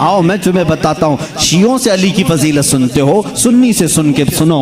आओ मैं तुम्हें बताता हूँ। शियों से अली की फजीलत सुनते हो, सुन्नी से सुन के सुनो।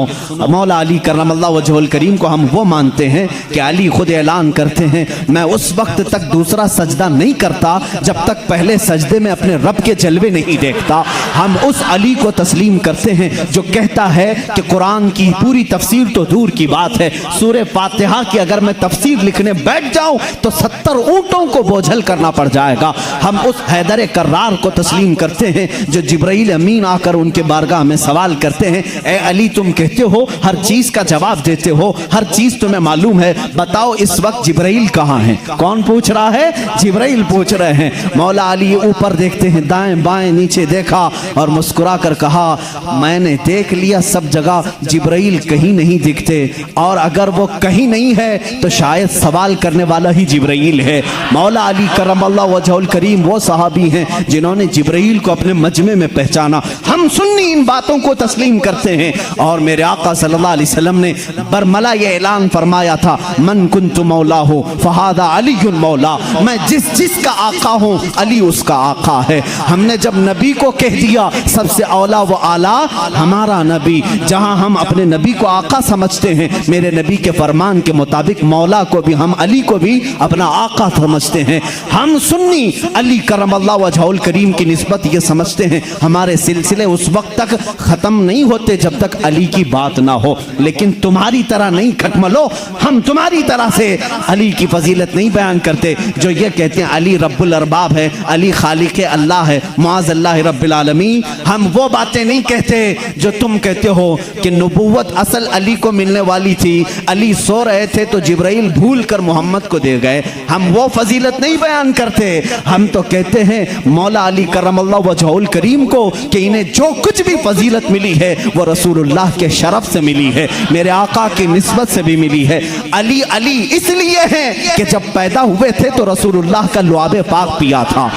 मौला अली करमल्लाहु वजहुल करीम को हम वो मानते हैं कि अली खुद ऐलान करते हैं, मैं उस वक्त तक दूसरा सजदा नहीं करता जब तक पहले सजदे में अपने रब के जलवे नहीं देखता। हम उस अली को तस्लीम करते हैं जो कहता है कि कुरान की पूरी तफसीर तो दूर की बात है, सूरह फातिहा की अगर मैं तफसीर लिखने बैठ जाऊं तो 70 ऊंटों को बोझल करना पड़ जाएगा। हम उस हैदर कर्रार को तस्लीम करते हैं जो जिब्राइल अमीन आकर उनके बारगाह में सवाल करते हैं, ए अली तुम कहते हो हर चीज का जवाब देते हो, हर चीज तुम्हें मालूम है, बताओ इस वक्त जिब्राइल कहाँ है? कौन पूछ रहा है? जिब्राइल पूछ रहे हैं। मौला अली ऊपर देखते हैं, दाएं बाएं नीचे देखा और मुस्कुरा कर कहा, मैंने देख लिया सब जगह जिब्राइल कहीं नहीं दिखते, और अगर वो कहीं नहीं है तो शायद सवाल करने वाला ही जिब्राइल है। मौला अली करमल्लाहु वजहुल करीम वो सहाबी हैं जिन्होंने जिब्राइल को अपने मजमे में पहचाना। हम सुन्नी इन बातों को तस्लीम करते हैं। और मेरे आका सल्लल्लाहु अलैहि वसल्लम ने बरमला ये ऐलान फरमाया था, मन कुन्तु मौला हो फहादा अलीयुल मौला, मैं जिसका आका हूँ अली उसका आका है। हमने जब नबी को कह दिया सबसे औला व आला हमारा नबी, जहाँ हम अपने नबी को आका समझते हैं, मेरे नबी के फरमान के मुताबिक मौला को भी, हम अली को भी अपना आका समझते हैं। हम सुन्नी अली करमल्लाहु वजहुल करीम की निस्बत ये समझते हैं हमारे सिलसिले उस वक्त तक ख़त्म नहीं होते जब तक अली की बात ना हो। लेकिन तुम्हारी तरह नहीं खटमलो, हम तुम्हारी तरह से अली की फजीलत नहीं बयान करते जो ये कहते हैं अली रब्बुल अरबाब है, अली खालिक अल्लाह है, मुआज़ अल्लाह रब्बिल आलमीन। हम वो बातें नहीं कहते जो तुम कहते हो कि नबूवत असल अली को मिलने वाली थी, अली सो रहे थे तो जिब्राइल भूल कर मोहम्मद को दे गए। हम वो फजीलत नहीं बयान करते। हम तो कहते हैं मौला अली करमल्लाहु वजहुल करीम को कि इन्हें जो कुछ भी फजीलत मिली है वो रसूलुल्लाह के शरफ से मिली है, मेरे आका की निस्बत से भी मिली है। अली अली इसलिए है कि जब पैदा हुए थे तो रसूलुल्लाह का लुआबे पाक पिया था।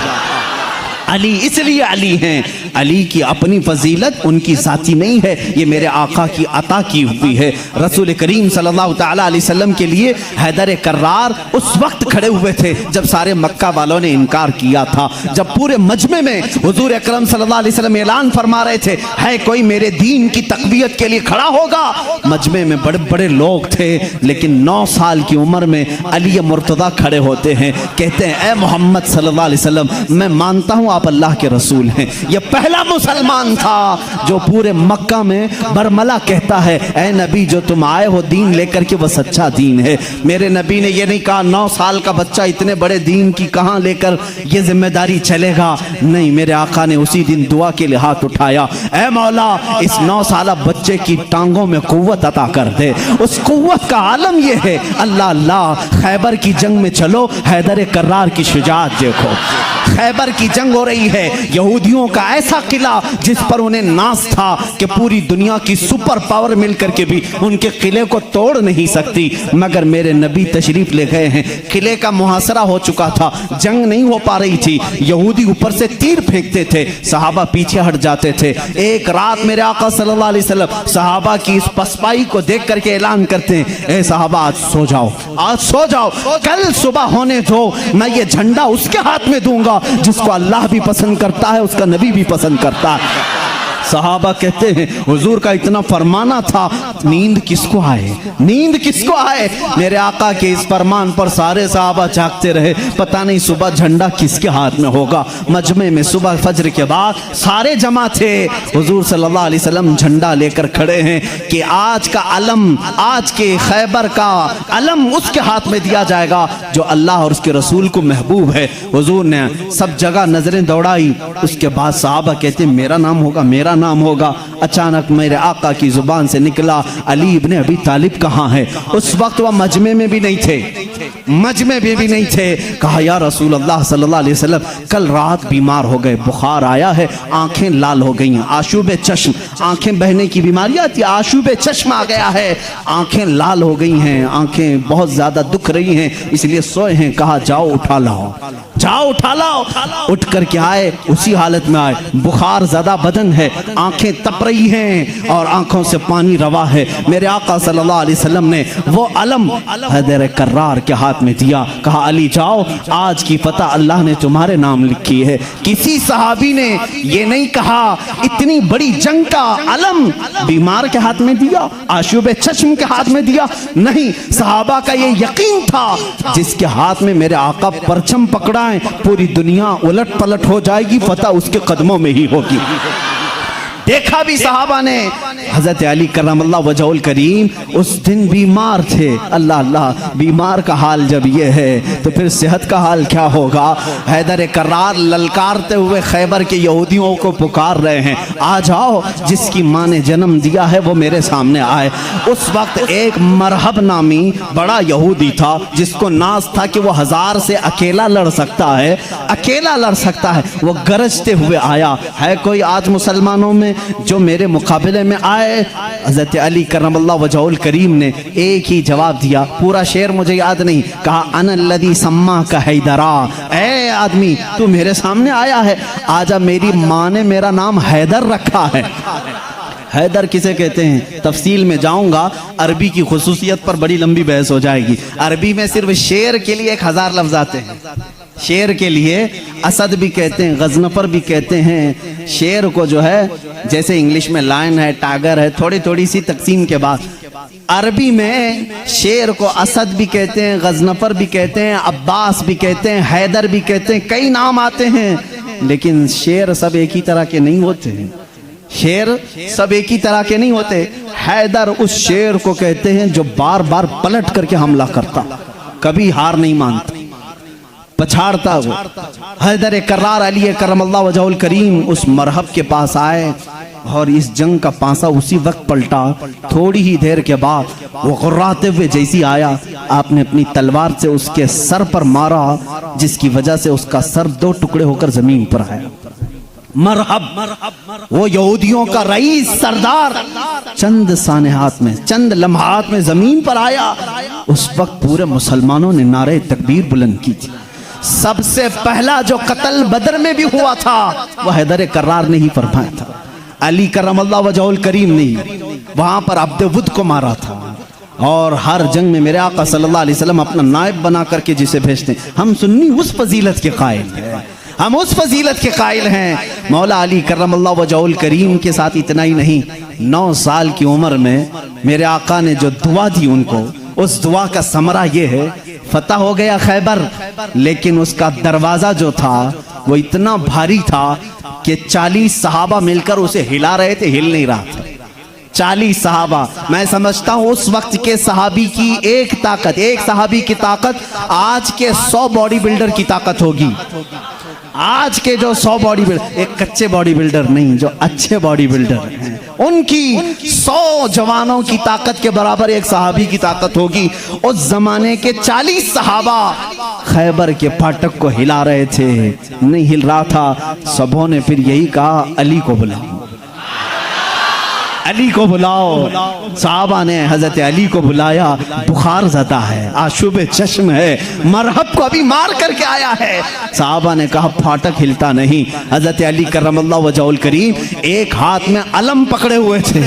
अली इसलिए अली हैं, अली की अपनी फजीलत उनकी साथी नहीं है, ये मेरे आका की अता की हुई है। रसूल करीम सल्लल्लाहु ताला अलैहि वसल्लम के लिए हैदर कर्रार उस वक्त खड़े हुए थे जब सारे मक्का वालों ने इनकार किया था, जब पूरे मजमे में हुजूर अकरम सल्लल्लाहु अलैहि वसल्लम ऐलान फरमा रहे थे, है कोई मेरे दीन की तकवीयत के लिए खड़ा होगा। मजमे में बड़े बड़े लोग थे, लेकिन 9 साल की उम्र में अली मुर्तदा खड़े होते हैं, कहते हैं ए मोहम्मद सल्लल्लाहु अलैहि वसल्लम, मैं मानता हूँ आप अल्लाह के रसूल हैं। यह पहला मुसलमान था जो पूरे मक्का में बरमला कहता है, ऐ नबी जो तुम आए हो दीन लेकर के वो सच्चा दीन है। मेरे नबी ने यह नहीं कहा 9 साल का बच्चा इतने बड़े दीन की कहां लेकर ये जिम्मेदारी चलेगा, नहीं, मेरे आका ने उसी दिन दुआ के लिए हाथ उठाया, ऐ मौला इस 9 साल बच्चे की टांगों में कुव्वत अता कर दे। उस कुव्वत का आलम यह है, अल्लाह अल्लाह, खैबर की जंग में चलो, हैदर कर्रार की शुजाअत देखो। खैबर की जंग हो रही है, यहूदियों का ऐसा किला जिस पर उन्हें नाज था कि पूरी दुनिया की सुपर पावर मिलकर के भी उनके किले को तोड़ नहीं सकती, मगर मेरे नबी तशरीफ ले गए हैं। किले का मुहासरा हो चुका था, जंग नहीं हो पा रही थी, यहूदी ऊपर से तीर फेंकते थे, सहाबा पीछे हट जाते थे। एक रात मेरे आका सल्लल्लाहु अलैहि वसल्लम सहाबा की इस पसपाई को देख करके ऐलान करते हैं, ए सहाबा आज सो जाओ, आज सो जाओ, कल सुबह होने दो, मैं ये झंडा उसके हाथ में दूंगा जिसको अल्लाह भी पसंद करता है, उसका नबी भी पसंद करता है। सहाबा कहते हैं हुजूर का इतना फरमाना था, नींद किसको आए, नींद किसको आए। मेरे आका के इस फरमान पर सारे सहाबा जागते रहे, पता नहीं सुबह झंडा किसके हाथ में होगा। मजमे में सुबह फजर के बाद सारे जमा थे, हुजूर सल्लल्लाहु अलैहि वसल्लम झंडा लेकर खड़े हैं कि आज का अलम, आज के खैबर का अलम उसके हाथ में दिया जाएगा जो अल्लाह और उसके रसूल को महबूब है। हुजूर ने सब जगह नजरें दौड़ाई, उसके बाद सहाबा कहते मेरा नाम होगा, मेरा नाम होगा। अचानक मेरे आका की जुबान से निकला, अली इब्ने अबी तालिब कहाँ है? उस वक्त वह मजमे में भी नहीं थे, मजमे में भी नहीं थे। कहा या रसूल अल्लाह सल्लल्लाहु अलैहि वसल्लम, कल रात बीमार हो गए, बुखार आया है, आंखें लाल हो गई हैं, आशूबे चश्म, आंखें बहने की बीमारी आती है, आशूबे चश्म आ गया है, आंखें लाल हो गई हैं, आंखें बहुत ज्यादा दुख रही हैं, इसलिए सोए हैं। कहा जाओ उठा लाओ, जाओ उठा लाओ। उठ करके आए, उसी हालत में आए, बुखार ज़्यादा बदन है, आंखें तप रही हैं और आंखों से पानी रवा है। मेरे आका सल्लल्लाहु अलैहि वसल्लम ने वो अलम हैदर कर्रार के हाथ में दिया, कहा अली जाओ, आज की फतह अल्लाह ने तुम्हारे नाम लिखी है। किसी सहाबी ने ये नहीं कहा इतनी बड़ी जंग का अलम बीमार के हाथ में दिया, आशूब चश्म के हाथ में दिया, नहीं। सहाबा का ये यकीन था जिसके हाथ में मेरे आका परचम पकड़ाएं पूरी दुनिया उलट पलट हो जाएगी, फतह उसके कदमों में ही होगी। देखा भी सहाबा ने, हजरत अली करमल्लाह वजहुल करीम उस दिन बीमार थे। अल्लाह अल्लाह, बीमार का हाल जब ये है तो फिर सेहत का हाल क्या होगा। हैदर कर्रार ललकारते हुए खैबर के यहूदियों को पुकार रहे हैं, आ जाओ, जिसकी माँ ने जन्म दिया है वो मेरे सामने आए। उस वक्त एक मरहब नामी बड़ा यहूदी था जिसको नाज था कि वो 1000 से अकेला लड़ सकता है, अकेला लड़ सकता है। वो गरजते हुए आया, है कोई आज मुसलमानों में जो मेरे मुकाबले में आए। हज़रत अली करमल्लाह वजहुल करीम ने एक ही जवाब दिया, पूरा शेर मुझे याद नहीं, कहा अनल्लज़ी सम्मा का हैदरा, ए आदमी तू मेरे सामने आया है, आजा, मेरी माँ ने मेरा नाम हैदर रखा है। हैदर किसे कहते हैं तफसील में जाऊंगा, अरबी की खुसूसियत पर बड़ी लंबी बहस हो जाएगी। अरबी में सिर्फ शेर के लिए 1000 लफ्ज आते हैं। शेर के लिए असद भी कहते हैं, गजनफर भी कहते हैं। शेर को जो है जैसे इंग्लिश में लायन है, टाइगर है, थोड़ी थोड़ी सी तकसीम के बाद अरबी में शेर को असद भी कहते हैं, गजनफर भी कहते हैं, अब्बास भी कहते हैं, हैदर भी कहते हैं, कई नाम आते हैं। लेकिन शेर सब एक ही तरह के नहीं होते हैं, शेर सब एक ही तरह के नहीं होते। हैदर उस शेर को कहते हैं जो बार बार पलट करके हमला करता, कभी हार नहीं मानता, पछाड़ता। वो हैदर कर्रार अली करमल्लाह वजहुल करीम उस मरहब के पास आए और इस जंग का पासा उसी वक्त पलटा। थोड़ी ही देर के बाद वो गुर्राते हुए जैसी आया, आपने अपनी तलवार से उसके सर पर मारा, जिसकी वजह से उसका सर 2 टुकड़े होकर जमीन पर आया। मरहब वो यहूदियों का रईस सरदार चंद सानहात में, चंद लम्हात में जमीन पर आया। उस वक्त पूरे मुसलमानों ने नारे तकबीर बुलंद की थी। सबसे पहला जो कत्ल बदर में भी हुआ था वह हैदर कर्रार ने ही फरमाया था। अली करमल्लाह वजहुल करीम ने वहां पर अब्दुवुद को मारा था। और हर जंग में मेरे आका सल्लल्लाहु अलैहि वसल्लम अपना नायब बना करके जिसे भेजते हैं। हम सुन्नी उस फजीलत के कायल हैं, हम उस फजीलत के कायल हैं। मौला अली करमल्लाह वजहुल करीम के साथ इतना ही नहीं, 9 साल की उम्र में मेरे आका ने जो दुआ दी उनको, उस दुआ का समरा ये है, फतह हो गया खैबर, लेकिन उसका दरवाजा जो था वो इतना भारी था कि 40 सहाबा मिलकर उसे हिला रहे थे, हिल नहीं रहा था। 40 सहाबा, मैं समझता हूँ उस वक्त के सहाबी की एक ताकत, एक सहाबी की ताकत आज के 100 बॉडी बिल्डर की ताकत होगी। आज के जो 100 बॉडी बिल्डर, एक कच्चे बॉडी बिल्डर नहीं, जो अच्छे बॉडी बिल्डर हैं, उनकी 100 जवानों की ताकत के बराबर एक सहाबी की ताकत होगी। उस जमाने के 40 सहाबा खैबर के फाटक को हिला रहे थे, नहीं हिल रहा था। सबों ने फिर यही कहा, अली को बुलाओ, अली को बुलाओ। साहबा ने हजरत अली को बुलाया। बुखार ज़दा है, आशुब चश्म है, मरहब को अभी मार करके आया है। साहबा ने कहा फाटक हिलता नहीं। हजरत अली करमल्लाह वजहुल करीम एक हाथ में अलम पकड़े हुए थे,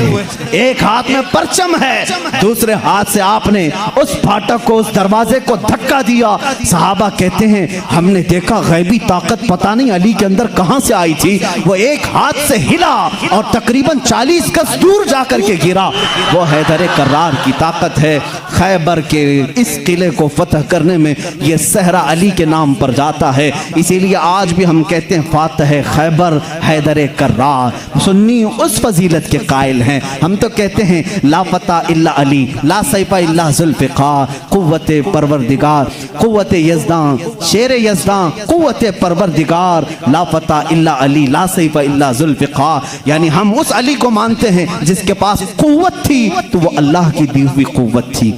एक हाथ में परचम है, दूसरे हाथ से आपने उस फाटक को, उस दरवाजे को धक्का दिया। साहबा कहते हैं हमने देखा गैबी ताकत पता नहीं अली के अंदर कहां से आई थी, वो एक हाथ से हिला और तकरीबन 40 गज दूर जाकर के गिरा। वो हैदर कर्रार की ताकत है। खैबर के इस किले को फतह करने में ये सहरा अली के नाम पर जाता है। इसीलिए आज भी हम कहते हैं फातह खैबर हैदर कर्रार। सुन्नी उस फजीलत के कायल हैं। हम तो कहते हैं ला फतह इल्ला अली, ला सैफा इल्ला जुल्फ़िकार, कुव्वत परवरदिगार, कुव्वत यज़दां, शेर यज़दां, कुव्वत परवरदिगार, ला फतह इल्ला अली, ला सैफा इल्ला जुल्फ़िकार। यानी हम उस अली को मानते हैं जिसके पास कुव्वत थी तो वो अल्लाह की दी हुई कुव्वत थी।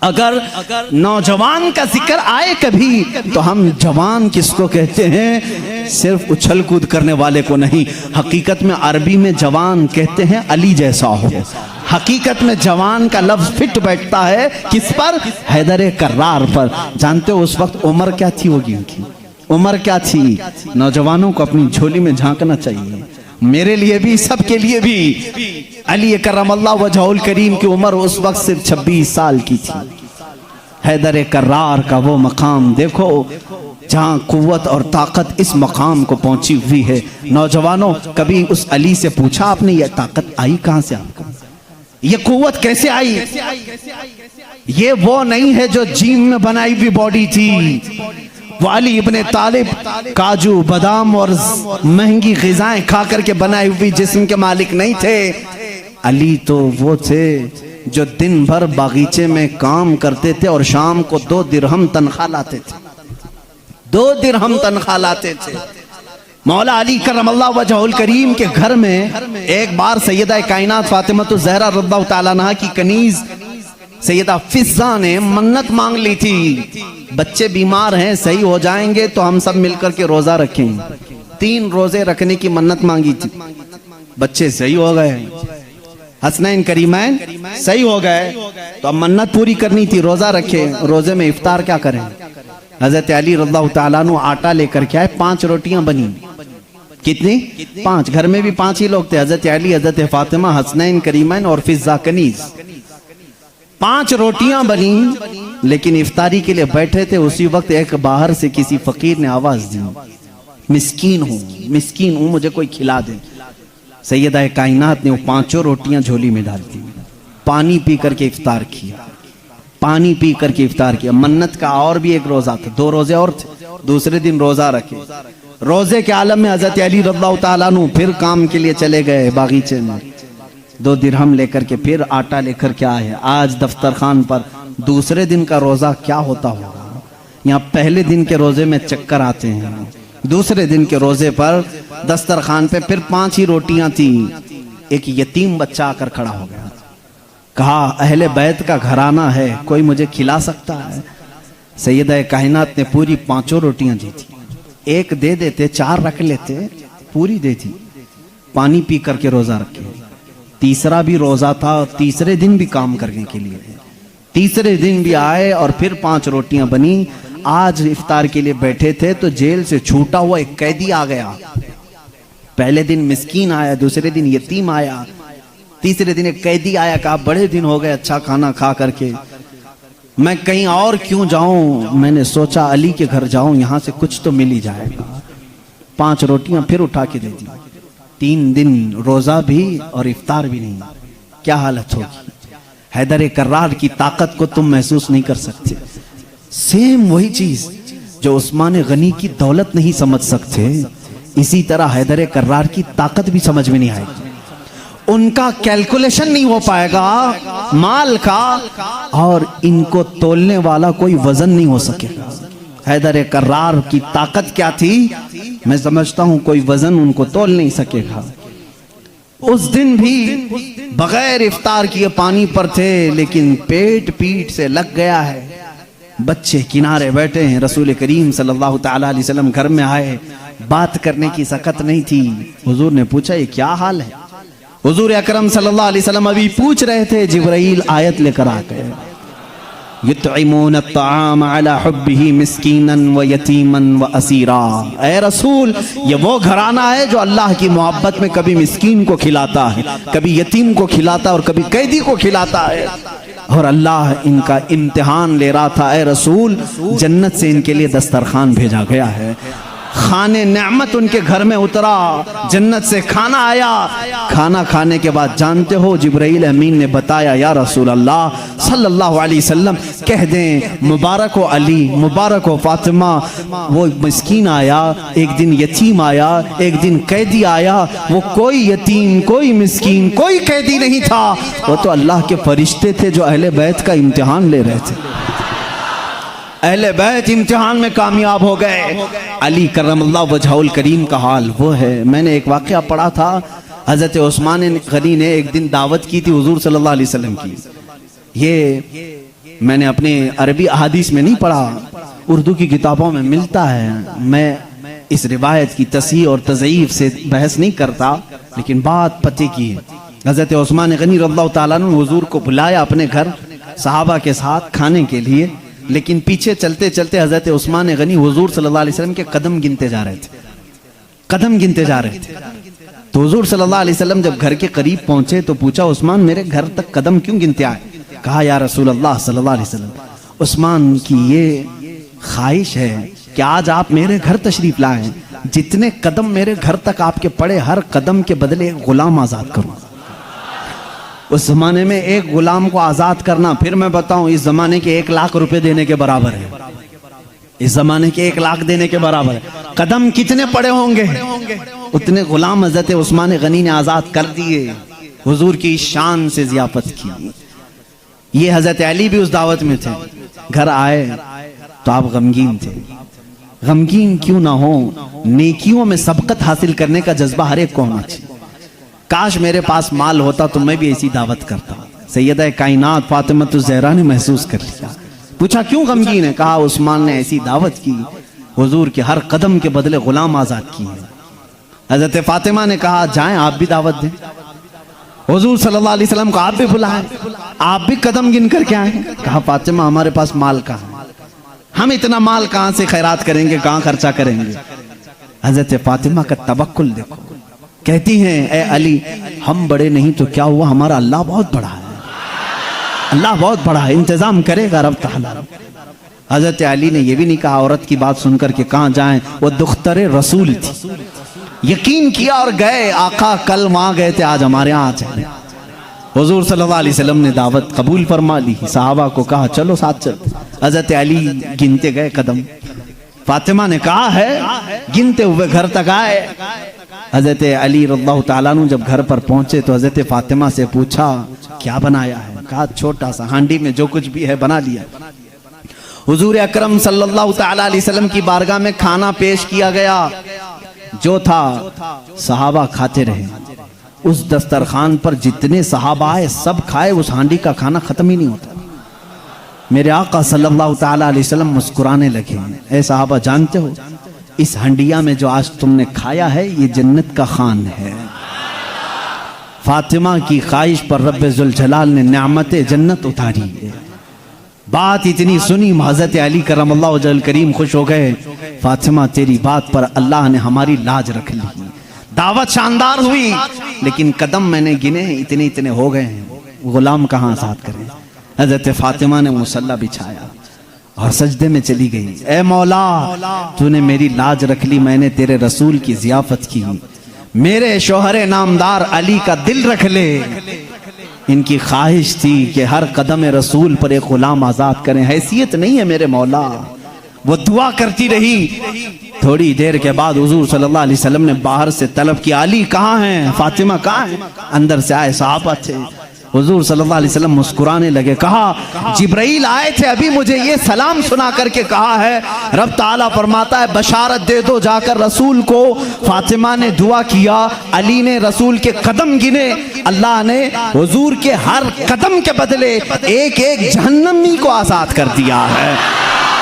अगर नौजवान का जिक्र आए कभी तो हम जवान किसको कहते हैं? सिर्फ उछल कूद करने वाले को नहीं। हकीकत में अरबी में जवान कहते हैं अली जैसा हो। हकीकत में जवान का लफ्ज फिट बैठता है किस पर? हैदर कर्रार पर। जानते हो उस वक्त उम्र क्या थी होगी उनकी? उम्र क्या थी? नौजवानों को अपनी झोली में झांकना चाहिए, मेरे लिए भी, सबके लिए भी। अली करमल्लाहु वजहुल करीम की उम्र उस वक्त सिर्फ 26 साल की थी। हैदर कर्रार का वो मकाम देखो जहाँ कुव्वत और ताकत इस मकाम को पहुंची हुई है। नौजवानों, कभी उस अली से पूछा आपने, ये ताकत आई कहां से आपको? ये कुव्वत कैसे आई? ये वो नहीं है जो जिम में बनाई हुई बॉडी थी। वो अली इब्ने तालिब काजू बादाम और महंगी ग़िज़ाएं खा करके बनाई हुई जिस्म के मालिक नहीं थे। अली तो वो थे जो दिन भर बागीचे में काम करते थे और शाम को 2 दिरहम तनख्वाह लाते थे। 2 दिरहम तनख्वाह लाते थे। मौला अली करमल्लाहु वजहुल करीम के घर में एक बार सैयदा कायनात फातिमा ज़हरा रज़ियल्लाहु ताला अन्हा की कनीज सैयदा फिज़्ज़ा ने मन्नत मांग ली थी, बच्चे बीमार हैं, सही हो जाएंगे तो हम सब मिलकर के रोजा रखेंगे। 3 रोजे रखने की मन्नत मांगी थी, बच्चे सही हो गए, हसनैन करीमैन सही हो गए, तो अब मन्नत पूरी करनी थी, रोजा रखे। रोजे में इफ्तार क्या करें? हजरत अली रज़ियल्लाहु ताला अन्हु आटा लेकर के आए, 5 रोटियां बनी। कितनी? 5। घर में भी 5 ही लोग थे, हजरत अली, हजरत फातिमा, हसनैन करीमैन और फिज़्ज़ा कनीज। 5 रोटियां बनी, लेकिन इफ्तारी के लिए बैठे थे। उसी वक्त एक बाहर से किसी फकीर ने आवाज दी, मिस्कीन हूं, मुझे कोई खिला दे। सैयदा कायनात ने वो 5 रोटियां झोली में डाल दी, पानी पी करके इफ्तार किया, पानी पी करके इफ्तार किया। मन्नत का और भी एक रोजा था, 2 रोजे और थे, दूसरे दिन रोजा रखे। रोजे के आलम में हजरत अली रज़ियल्लाहु ताला अन्हु फिर काम के लिए चले गए बागीचे में, 2 दिरहम लेकर के फिर आटा लेकर के आए। आज दफ्तर खान पर दूसरे दिन का रोजा क्या होता होगा? यहाँ पहले दिन के रोजे में चक्कर आते हैं, दूसरे दिन के रोजे पर दस्तरखान पे फिर 5 ही रोटियां थी। एक यतीम बच्चा आकर खड़ा हो गया, कहा अहले बैत का घराना है, कोई मुझे खिला सकता है? सैयदा कायनात ने पूरी 5 रोटियां दी थी, एक दे देते, 4 रख लेते, पूरी दे दी। पानी पी करके रोजा रखे। तीसरा भी रोजा था, तीसरे दिन भी काम करने के लिए, तीसरे दिन भी आए और फिर 5 रोटियां बनी। आज इफ्तार के लिए बैठे थे तो जेल से छूटा हुआ एक कैदी आ गया। पहले दिन मिस्कीन आया, दूसरे दिन यतीम आया, तीसरे दिन एक कैदी आया, कहा बड़े दिन हो गए अच्छा खाना खा करके, मैं कहीं और क्यों जाऊं, मैंने सोचा अली के घर जाऊं, यहां से कुछ तो मिल ही जाएगा। 5 रोटियां फिर उठा के दे दी। 3 दिन रोजा भी और इफ्तार भी नहीं। क्या हालत होगी? हैदर कर्रार की ताकत को तुम महसूस नहीं कर सकते। सेम वही चीज जो उस्मान गनी की दौलत नहीं समझ सकते, इसी तरह हैदर कर्रार की ताकत भी समझ में नहीं आएगी। उनका कैलकुलेशन नहीं हो पाएगा माल का, और इनको तोलने वाला कोई वजन नहीं हो सकेगा। हैदर कर्रार की ताकत क्या थी, मैं समझता हूं कोई वजन उनको तोल नहीं सकेगा। उस दिन भी बगैर इफ्तार किए पानी पर थे, लेकिन पेट पीठ से लग गया है। बच्चे किनारे बैठे हैं, रसूल करीम सल्लल्लाहु ताला अलैहि वसल्लम घर में आए, बात करने की सकत नहीं थी। हुजूर ने पूछा ये क्या हाल है? हुजूर अकरम सल्लल्लाहु अलैहि वसल्लम अभी पूछ रहे थे, जिब्राइल आयत लेकर आ गए, युतइमून अत्ताम अला हुब्बिही मिस्कीनन व यतीमन व असीरा। ऐ रसूल, ये वो घराना है जो अल्लाह की मोहब्बत में कभी मिस्कीन को खिलाता है, कभी यतीम को खिलाता है और कभी कैदी को खिलाता है। और अल्लाह इनका इम्तिहान ले रहा था। ऐ रसूल, जन्नत से इनके लिए दस्तरखान भेजा गया है, खाने नेमत उनके घर में उतरा, जन्नत से खाना आया। खाना खाने के बाद जानते हो जिब्राइल अमीन ने बताया, या रसूल अल्लाह सल्लल्लाहु अलैहि वसल्लम कह दें मुबारक हो अली, मुबारक हो फातिमा, वो मिस्कीन आया, एक दिन यतीम आया, एक दिन कैदी आया। वो कोई यतीम, कोई मिस्कीन, कोई कैदी नहीं था, वो तो अल्लाह के फरिश्ते थे जो अहले बैत का इम्तिहान ले रहे थे। अहले बैत इम्तिहान में कामयाब हो गए। अली करमल्लाहु वजहुल करीम का हाल वो है। मैंने एक वाक़या पढ़ा था, हज़रत उस्मान गनी ने एक दिन दावत की थी हुजूर सल्लल्लाहु अलैहि वसल्लम की। ये मैंने अपने अरबी अहादीस में नहीं पढ़ा, उर्दू की किताबों में मिलता है। मैं इस रिवायत की तस्हीह और तज़ईफ से बहस नहीं करता, लेकिन बात पते की है। हज़रत उस्मान गनी रज़ियल्लाहु ताला अन्हु हुजूर को बुलाया अपने घर सहाबा के साथ खाने के लिए। लेकिन पीछे चलते चलते हजरत उस्मान गनी हुजूर सल्लल्लाहु अलैहि वसल्लम के कदम गिनते जा रहे थे, कदम गिनते जा रहे थे। तो हुजूर सल्लल्लाहु अलैहि वसल्लम जब घर के करीब पहुंचे तो पूछा, उस्मान मेरे घर तक कदम क्यों गिनते आए? कहा, या रसूल अल्लाह सल्लल्लाहु अलैहि वसल्लम, उस्मान की ये ख्वाहिश है कि आज आप मेरे घर तशरीफ लाएं, जितने कदम मेरे घर तक आपके पड़े हर कदम के बदले एक गुलाम आजाद करूं। उस जमाने में एक गुलाम को आजाद करना, फिर मैं बताऊं, इस जमाने के 1 लाख रुपए देने के बराबर है। इस जमाने के 1 लाख देने के बराबर है। कदम कितने पड़े होंगे, उतने गुलाम हजरत उस्मान गनी ने आजाद कर दिए। हुजूर की शान से जियाफत की। ये हजरत अली भी उस दावत में थे। घर आए तो आप गमगीन थे। गमगीन क्यों ना हो, नेकियों में सबकत हासिल करने का जज्बा हर एक को होना चाहिए। काश मेरे पास माल होता तो मैं भी ऐसी दावत करता। सैयदा कायनात फातिमा ज़हरा ने महसूस कर लिया। पूछा, क्यों गमगीन है? कहा, उस्मान ने ऐसी दावत की, हुजूर के हर कदम के बदले गुलाम आजाद किए। हजरत फातिमा ने कहा, जाएं आप भी दावत दें। हुजूर सल्लल्लाहु अलैहि वसल्लम को आप भी बुलाएं, आप भी कदम गिन करके आए। कहा, फातिमा हमारे पास माल कहाँ है, हम इतना माल कहां से खैरात करेंगे, कहां खर्चा करेंगे। हजरत फातिमा का तवक्कुल देखो। कहती हैं, ए अली, हम बड़े नहीं तो क्या हुआ, हमारा अल्लाह बहुत बड़ा है, अल्लाह बहुत बड़ा है, इंतजाम करेगा रब ताला। हजरत अली ने यह भी नहीं कहा औरत की बात सुनकर के कहां जाएं, वो दुख्तरे रसूल थी। यकीन किया और गए। आका कल वहां गए थे, आज हमारे यहाँ आ जाए। हुजूर सल्लल्लाहु अलैहि वसल्लम ने दावत कबूल फरमा ली। सहाबा को कहा, चलो साथ चलते। हजरत अली गिनते गए कदम। फातिमा ने कहा है, गिनते हुए घर तक आए। हजरत अली रज़ियल्लाहु ताला अन्हु जब घर पर पहुंचे तो हजरत फातिमा से पूछा, क्या बनाया है? कहा, छोटा सा हांडी में जो कुछ भी है बना लिया। हुजूर अकरम सल्लल्लाहु ताला अलैहि वसल्लम की बारगाह में खाना पेश किया गया। जो था सहाबा खाते रहे। उस दस्तरखान पर जितने सहाबा आए सब खाए, उस हांडी का खाना खत्म ही नहीं होता। मेरे आका सल्लल्लाहु ताला अलैहि वसल्लम मुस्कुराने लगे। ऐ सहाबा, जानते हो इस हंडिया में जो आज तुमने खाया है ये जन्नत का खान है। फातिमा की ख्वाहिश पर रब्बे जुल जलाल ने नेमते जन्नत उतारी है। बात इतनी सुनी, हज़रत अली करमल्लाहु वजहल करीम खुश हो गए। फातिमा, तेरी बात पर अल्लाह ने हमारी लाज रख ली। दावत शानदार हुई, लेकिन कदम मैंने गिने इतने इतने हो गए हैं, गुलाम कहाँ आजाद करें। हज़रत फातिमा ने मुसल्ला बिछाया और सजदे में चली गई। ए मौला, तूने मेरी लाज रख ली, मैंने तेरे रसूल की जियाफत की। मेरे शोहरे नामदार अली का दिल रख ले। इनकी ख्वाहिश थी कि हर कदम रसूल पर एक गुलाम आजाद करें। हैसियत नहीं है मेरे मौला। वो दुआ करती रही। थोड़ी देर के बाद हुजूर सल्लल्लाहु अलैहि वसल्लम ने बाहर से तलब किया, अली कहाँ हैं, फातिमा कहाँ हैं? अंदर से आए सहाबा थे। हुजूर सल्लल्लाहु अलैहि वसल्लम मुस्कुराने लगे। कहा, जिब्राइल आए थे, अभी मुझे ये सलाम सुना करके कहा है, रब ताला फरमाता है बशारत दे दो जाकर रसूल को। फातिमा ने दुआ किया, अली ने रसूल के कदम गिने। अल्लाह ने हुजूर के हर कदम के बदले एक एक जहन्नमी को आजाद कर दिया है।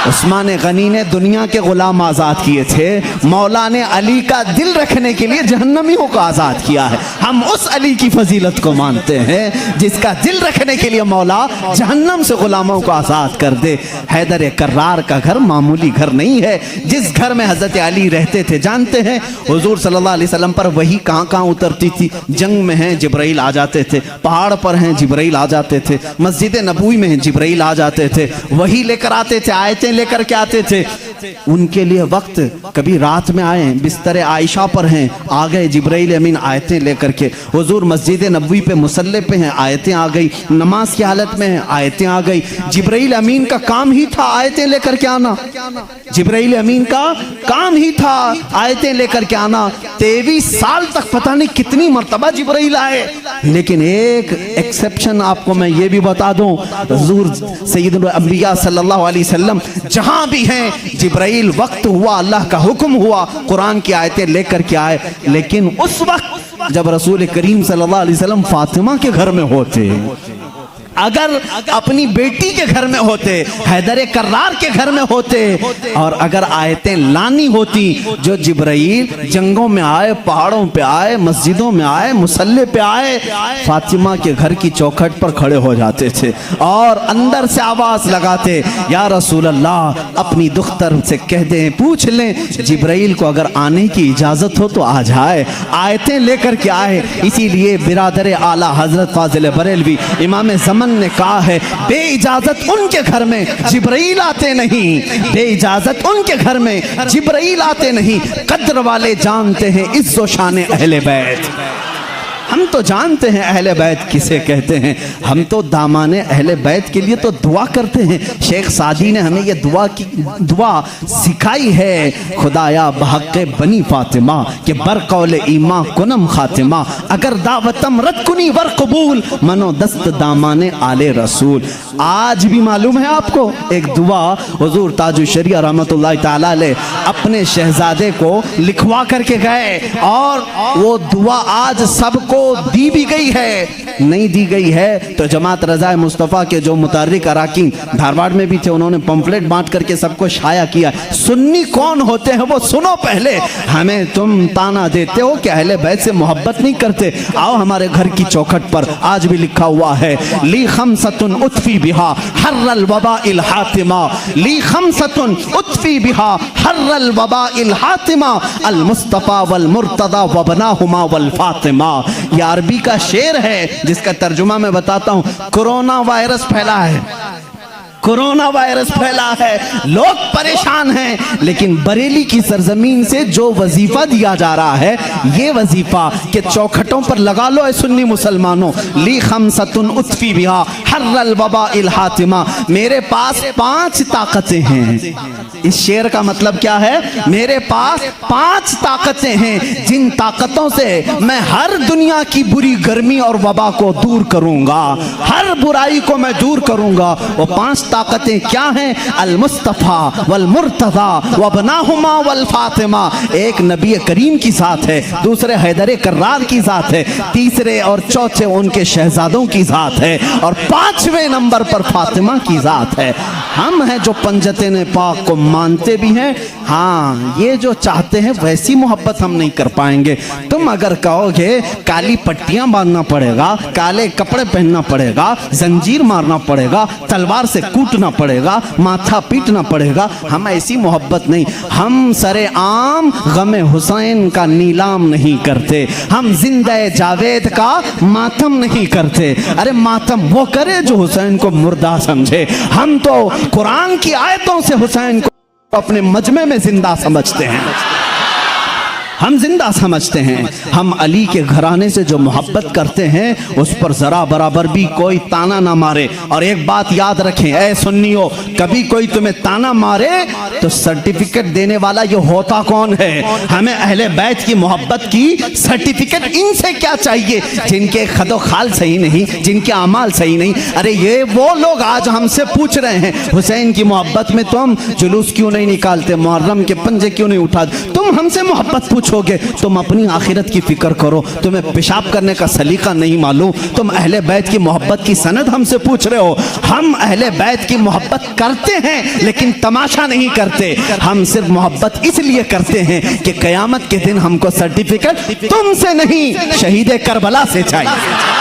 उस्मान गनी ने दुनिया के गुलाम आजाद किए थे, मौला ने अली का दिल रखने के लिए जहन्नमियों को आजाद किया है। हम उस अली की फजीलत को मानते हैं जिसका दिल रखने के लिए मौला जहन्नम से गुलामों को आजाद कर दे। हैदर कर्रार का घर मामूली घर नहीं है। जिस घर में हजरत अली रहते थे, जानते हैं हुजूर सल्लल्लाहु अलैहि वसल्लम पर वही कहाँ कहाँ उतरती थी। जंग में हैं जिब्राइल आ जाते थे, पहाड़ पर हैं जिब्राइल आ जाते थे, मस्जिद नबवी में हैं जिब्राइल आ जाते थे, वही लेकर आते थे, आयतें लेकर के आते थे। उनके लिए वक्त, कभी रात में आए बिस्तर आयशा पर हैं, आ गए जिब्राइल अमीन आयतें लेकर के। हुजूर मस्जिद नबवी पे मुसल्ले पे हैं, आयतें आ गई। नमाज की हालत में हैं, आयतें आ गई। जिब्राइल अमीन का काम ही था आयतें लेकर के आना। जिब्राइल अमीन का काम ही था आयतें लेकर के आना। 23 साल तक पता नहीं कितनी मर्तबा जिब्राइल आए। लेकिन एक एक्सेप्शन आपको मैं ये भी बता दूं, हुजूर सैयदुल अंबिया सल्लल्लाहु अलैहि वसल्लम जहां भी हैं, जिब्राइल वक्त हुआ, अल्लाह का हुक्म हुआ, कुरान की आयतें लेकर के आए। लेकिन उस वक्त जब रसूल करीम सल्लल्लाहु अलैहि वसल्लम फातिमा के घर में होते, अगर अपनी बेटी के घर में होते, हैदर कर्रार के घर में होते, और अगर आयतें लानी होती जो जिब्राइल जंगों में आए, पहाड़ों पे आए, मस्जिदों में आए, मुसल्ले पे आए, फातिमा के घर की चौखट पर खड़े हो जाते थे और अंदर से आवाज लगाते, या रसूल अल्लाह, अपनी दुख्तर से कह दें, पूछ लें जिब्राइल को अगर आने की इजाजत हो तो आ जाए, आयतें लेकर के आए। इसीलिए बिरादर आला हजरत फाजिल बरेलवी इमाम ज़मन ने कहा है, बे इजाजत उनके घर में जिब्राइल आते नहीं, बे इजाजत उनके घर में जिब्राइल आते नहीं। कद्र वाले जानते हैं इज्जो शान अहले बैत। हम तो जानते हैं अहले बैत किसे कहते हैं, हम तो दामाने अहले बैत के लिए तो दुआ करते हैं। शेख सादी ने हमें ये दुआ सिखाई है, खुदाया बहक़ बनी फातिमा के बरकौल ईमा कुनम खातिमा, अगर दावतम रद कुनी वर कबूल, मनो दस्त दामाने आले रसूल। आज भी मालूम है आपको एक दुआ हुजूर ताजुल शरिया रहमतुल्लाह तआला अलैह अपने शहजादे को लिखवा करके गए, और वो दुआ आज सबको दी भी गई है, नहीं दी गई है तो जमात रज़ा मुस्तफ़ा के जो मुतर्रिक अराकीन धारवाड़ में भी थे, उन्होंने पंफलेट बांट करके सबको शाया किया। सुन्नी कौन होते हैं वो सुनो पहले। हमें तुम ताना देते हो कि अहले बैत से मोहब्बत नहीं करते, आओ हमारे घर की चौखट पर आज भी लिखा हुआ है, ली खमसतुन उतफी बिहा हर्रल वबाइल हातिमा, ली खमसतुन उतफी बिहा हर्रल वबाइल हातिमा, अल मुस्तफ़ा वल मुर्तदा वबनाहुमा वल फातिमा। यह अरबी का शेर है जिसका तर्जुमा मैं बताता हूं। कोरोना वायरस फैला है, कोरोना वायरस फैला है, लोग परेशान हैं, लेकिन बरेली की सरजमीन से जो वजीफा दिया जा रहा है, ये वजीफा के चौखटों पर लगा लो ऐ सुन्नी मुसलमानों, ली खमसतुन उतफी बिहा हर्रल वबाइल हातिमा, मेरे पास 5 ताकतें हैं। इस शेर का मतलब क्या है, मेरे पास 5 ताकतें हैं जिन ताकतों से मैं हर दुनिया की बुरी गर्मी और वबा को दूर करूंगा, हर बुराई को मैं दूर करूंगा। वो 5 ताकतें क्या हैं? अल मुस्तफ़ा वल मुर्तज़ा वबनाहुमा वल फातिमा। एक नबी करीम की ज़ात है, दूसरे हैदर कर्रार की ज़ात है, तीसरे और चौथे उनके शहजादों की ज़ात है, और 5वें नंबर पर फातिमा की ज़ात है। हम हैं जो पंजतन पाक को मानते भी हैं, हाँ ये जो चाहते हैं वैसी मोहब्बत हम नहीं कर पाएंगे। तुम अगर कहोगे काली पट्टियां बांधना पड़ेगा, काले कपड़े पहनना पड़ेगा, जंजीर मारना पड़ेगा, तलवार से कूटना पड़ेगा, माथा पीटना पड़ेगा, हम ऐसी मोहब्बत नहीं। हम सरे आम गमे हुसैन का नीलाम नहीं करते, हम जिंदे जावेद का मातम नहीं करते। अरे मातम वो करे जो हुसैन को मुर्दा समझे। हम तो कुरान की आयतों से हुसैन को अपने मजमे में जिंदा समझते हैं, हम जिंदा समझते हैं। हम अली के घराने से जो मोहब्बत करते हैं उस पर जरा बराबर भी कोई ताना ना मारे। और एक बात याद रखें ऐ सुन्नियों, कभी कोई तुम्हें ताना मारे तो सर्टिफिकेट देने वाला ये होता कौन है? हमें अहले बैत की मोहब्बत की सर्टिफिकेट इनसे क्या चाहिए जिनके खदो खाल सही नहीं, जिनके अमाल सही नहीं। अरे ये वो लोग आज हमसे पूछ रहे हैं हुसैन की मोहब्बत में तुम जुलूस क्यों नहीं निकालते, मुहर्रम के पंजे क्यों नहीं उठाते। तुम हमसे मोहब्बत पूछोगे, तुम अपनी आखिरत की फिक्र करो। तुम्हें पेशाब करने का सलीका नहीं मालूम, तुम अहले बैत की मोहब्बत की सनद हमसे पूछ रहे हो। हम अहले बैत की मोहब्बत करते हैं लेकिन तमाशा नहीं करते। हम सिर्फ मोहब्बत इसलिए करते हैं कि कयामत के दिन हमको सर्टिफिकेट तुमसे नहीं शहीद करबला से चाहिए,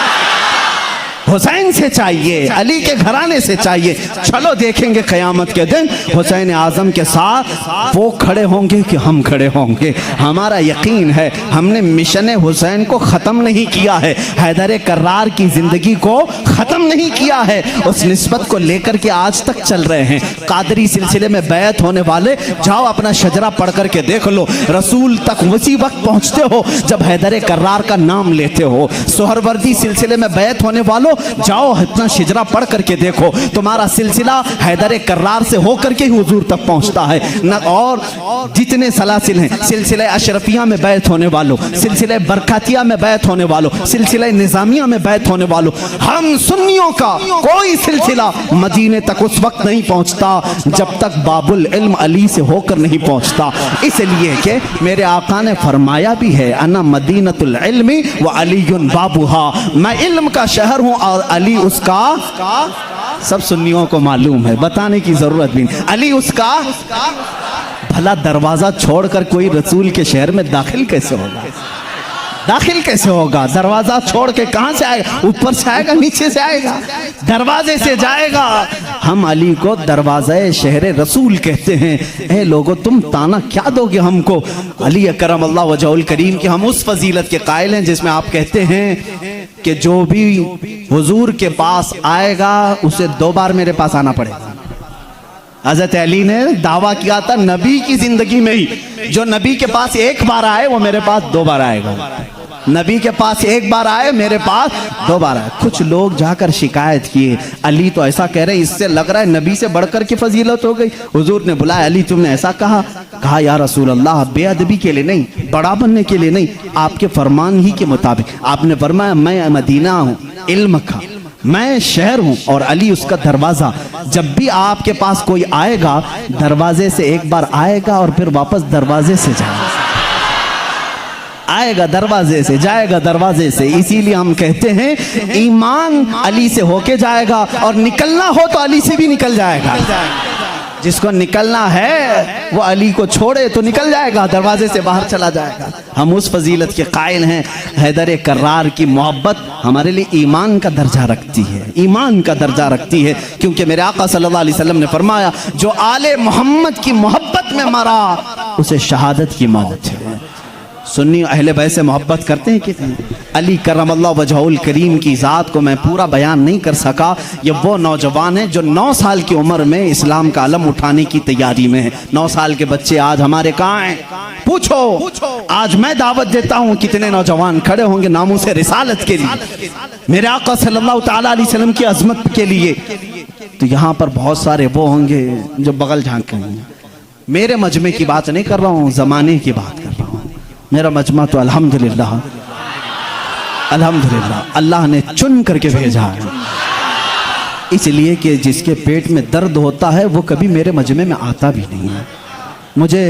हुसैन से चाहिए, अली के घराने से चाहिए। चलो देखेंगे क़यामत के दिन हुसैन आज़म के साथ वो खड़े होंगे कि हम खड़े होंगे। हमारा यकीन है हमने मिशन हुसैन को ख़त्म नहीं किया है, हैदर कर्रार की ज़िंदगी को ख़त्म नहीं किया है, उस निस्बत को लेकर के आज तक चल रहे हैं। कादरी सिलसिले में बैत होने वाले जाओ अपना शजरा पढ़ करके देख लो, रसूल तक उसी वक्त पहुँचते हो जब हैदर कर्रार का नाम लेते हो। सोहरवर्दी सिलसिले में बैत होने वालों जाओ अपना शिजरा पढ़ करके देखो, तुम्हारा सिलसिला हैदर कर्रार से होकर के ही हुजूर तक पहुंचता है न। और जितने सलासिल हैं, सिलसिले अशरफिया में बैत होने वालों, सिलसिले बरकातिया में बैत होने वालों, सिलसिले निजामिया में बैत होने वालों, हम सुन्नियों का कोई सिलसिला मदीने तक उस वक्त नहीं पहुंचता जब तक बाबुल इल्म अली से होकर नहीं पहुंचता। इसलिए कि मेरे आका ने फरमाया भी है, अना मदीनतुल इल्मी व अलीयुन बाबुहा, मैं इल्म का शहर हूँ और अली उसका, सब सुन्नियों को मालूम है, बताने की जरूरत भी नहीं। अली उसका, भला दरवाजा छोड़कर कोई रसूल के शहर में दाखिल कैसे होगा? दाखिल कैसे होगा? दरवाजा छोड़ के कहां से आएगा? ऊपर से आएगा, नीचे से आएगा, दरवाजे से जाएगा। हम अली को दरवाज़े शहर रसूल कहते हैं। ए लोगों, तुम ताना क्या दोगे हमको? अली करम अल्लाह वजहुल करीम की हम उस फजीलत के कायल हैं जिसमें आप कहते हैं कि जो भी हुजूर के पास आएगा उसे 2 बार मेरे पास आना पड़ेगा। हज़रत अली ने दावा किया था नबी की जिंदगी में ही, जो नबी के पास 1 बार आए वो मेरे पास 2 बार आएगा। नबी के पास 1 बार आए, मेरे पास 2 बार आए। कुछ लोग जाकर शिकायत किए, अली तो ऐसा कह रहे हैं, इससे लग रहा है नबी से बढ़कर की फजीलत हो गई। हुजूर ने बुलाया, अली तुमने ऐसा कहा? कहा या रसूल अल्लाह, बेअदबी के लिए नहीं, बड़ा बनने के लिए नहीं, आपके फरमान ही के मुताबिक। आपने फरमाया मैं मदीना हूँ इल्म का, मैं शहर हूं और अली उसका दरवाजा। जब भी आपके पास कोई आएगा दरवाजे से 1 बार आएगा और फिर वापस दरवाजे से जाएगा, आएगा दरवाजे से, जाएगा दरवाजे से। इसीलिए हम कहते हैं ईमान अली से होके जाएगा और निकलना हो तो अली से भी निकल जाएगा। जिसको निकलना है वो अली को छोड़े तो निकल जाएगा, दरवाजे से बाहर चला जाएगा। हम उस फजीलत के कायल हैं। हैदर कर्रार की मोहब्बत हमारे लिए ईमान का दर्जा रखती है, ईमान का दर्जा रखती है, क्योंकि मेरे आका सल्लल्लाहु अलैहि वसल्लम ने फरमाया जो आले मोहम्मद की मोहब्बत में मरा उसे शहादत की मौत है। सुन्नी अहले बैत से मोहब्बत करते हैं कितने? अली करमल्लाहु वजहुल करीम की ज़ात को मैं पूरा बयान नहीं कर सका। ये वो नौजवान है जो 9 साल की उम्र में इस्लाम का अलम उठाने की तैयारी में है। 9 साल के बच्चे आज हमारे कहाँ हैं? पूछो। आज मैं दावत देता हूँ, कितने नौजवान खड़े होंगे नामूस रिसालत के लिए, मेरे आका सल्लल्लाहु ताला अलैहि वसल्लम की अजमत के लिए। तो यहाँ पर बहुत सारे वो होंगे जो बगल झांकेंगे। मेरे मजमे की बात नहीं कर रहा हूँ, ज़माने की बात कर रहा हूँ। मेरा मजमा तो अल्हम्दुलिल्लाह अल्लाह ने चुन करके भेजा है, इसलिए कि जिसके पेट में दर्द होता है वो कभी मेरे मजमे में आता भी नहीं है। मुझे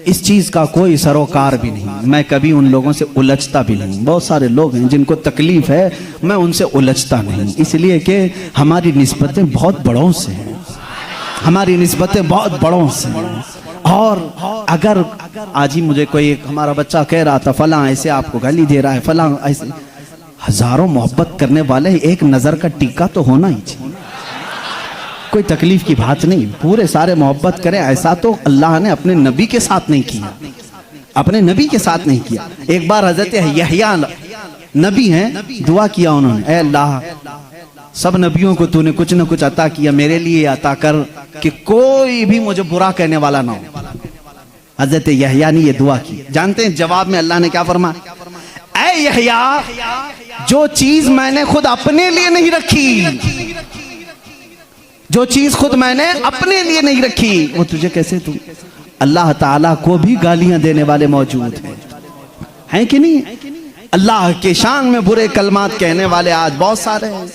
इस चीज़ का कोई सरोकार भी नहीं, मैं कभी उन लोगों से उलझता भी नहीं। बहुत सारे लोग हैं जिनको तकलीफ है, मैं उनसे उलझता नहीं, इसलिए कि हमारी निस्बतें बहुत बड़ों से हैं, हमारी निस्बतें बहुत बड़ों से हैं। और अगर आज ही मुझे कोई एक हमारा बच्चा कह रहा था फलां ऐसे आपको गाली दे रहा है, फलां ऐसे, हजारों मोहब्बत करने वाले एक नज़र का टीका तो होना ही चाहिए। कोई तकलीफ की बात नहीं, पूरे सारे मोहब्बत करें, ऐसा तो अल्लाह ने अपने नबी के साथ नहीं किया, अपने नबी के साथ नहीं किया। एक बार हजरत यहया नबी हैं, दुआ किया उन्होंने, ऐ अल्लाह सब नबियों को तूने कुछ न कुछ अता किया, मेरे लिए अता कर कि कोई भी मुझे बुरा कहने वाला ना हो। हजरत यहया ने ये दुआ की। जानते हैं जवाब में अल्लाह ने क्या फरमाया? ऐ यहया, जो चीज मैंने खुद अपने लिए नहीं रखी, जो चीज खुद मैंने अपने लिए नहीं रखी वो तुझे कैसे तू? अल्लाह ताला को भी गालियां देने वाले मौजूद हैं कि नहीं? अल्लाह के शान में बुरे कलमात कहने वाले आज बहुत सारे हैं।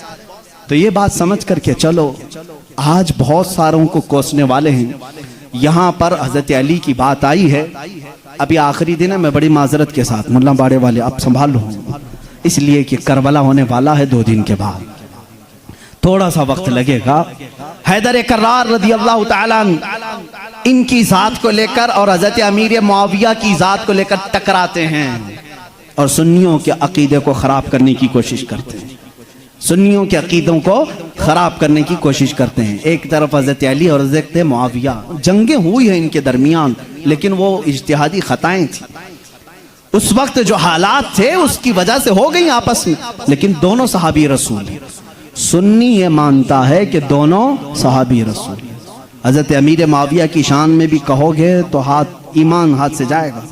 तो ये बात समझ करके चलो, आज बहुत सारों को कोसने वाले हैं। यहाँ पर हजरत अली की बात आई है, अभी आखिरी दिन है, मैं बड़ी माजरत के साथ मुल्ला बाड़े वाले आप संभाल लो, इसलिए कि करबला होने वाला है 2 दिन के बाद, थोड़ा सा वक्त लगेगा। हैदर कर्रार रज़ी अल्लाह ताला इनकी जात को लेकर और हजरत अमीर मुआविया की जात को लेकर टकराते हैं और सुन्नियों के अकीदे को खराब करने की कोशिश करते हैं, सुन्नियों के अकीदों को खराब करने की कोशिश करते हैं। एक तरफ हजरत अली और हजरत मुआविया, जंगें हुई हैं इनके दरमियान, लेकिन वो इज्तिहादी खताएं थी। उस वक्त जो हालात थे उसकी वजह से हो गई आपस में, लेकिन दोनों सहाबी रसूल हैं। सुन्नी ये मानता है कि दोनों सहाबी रसूल। हजरत अमीर मुआविया की शान में भी कहोगे तो हाथ ईमान हाथ से जाएगा,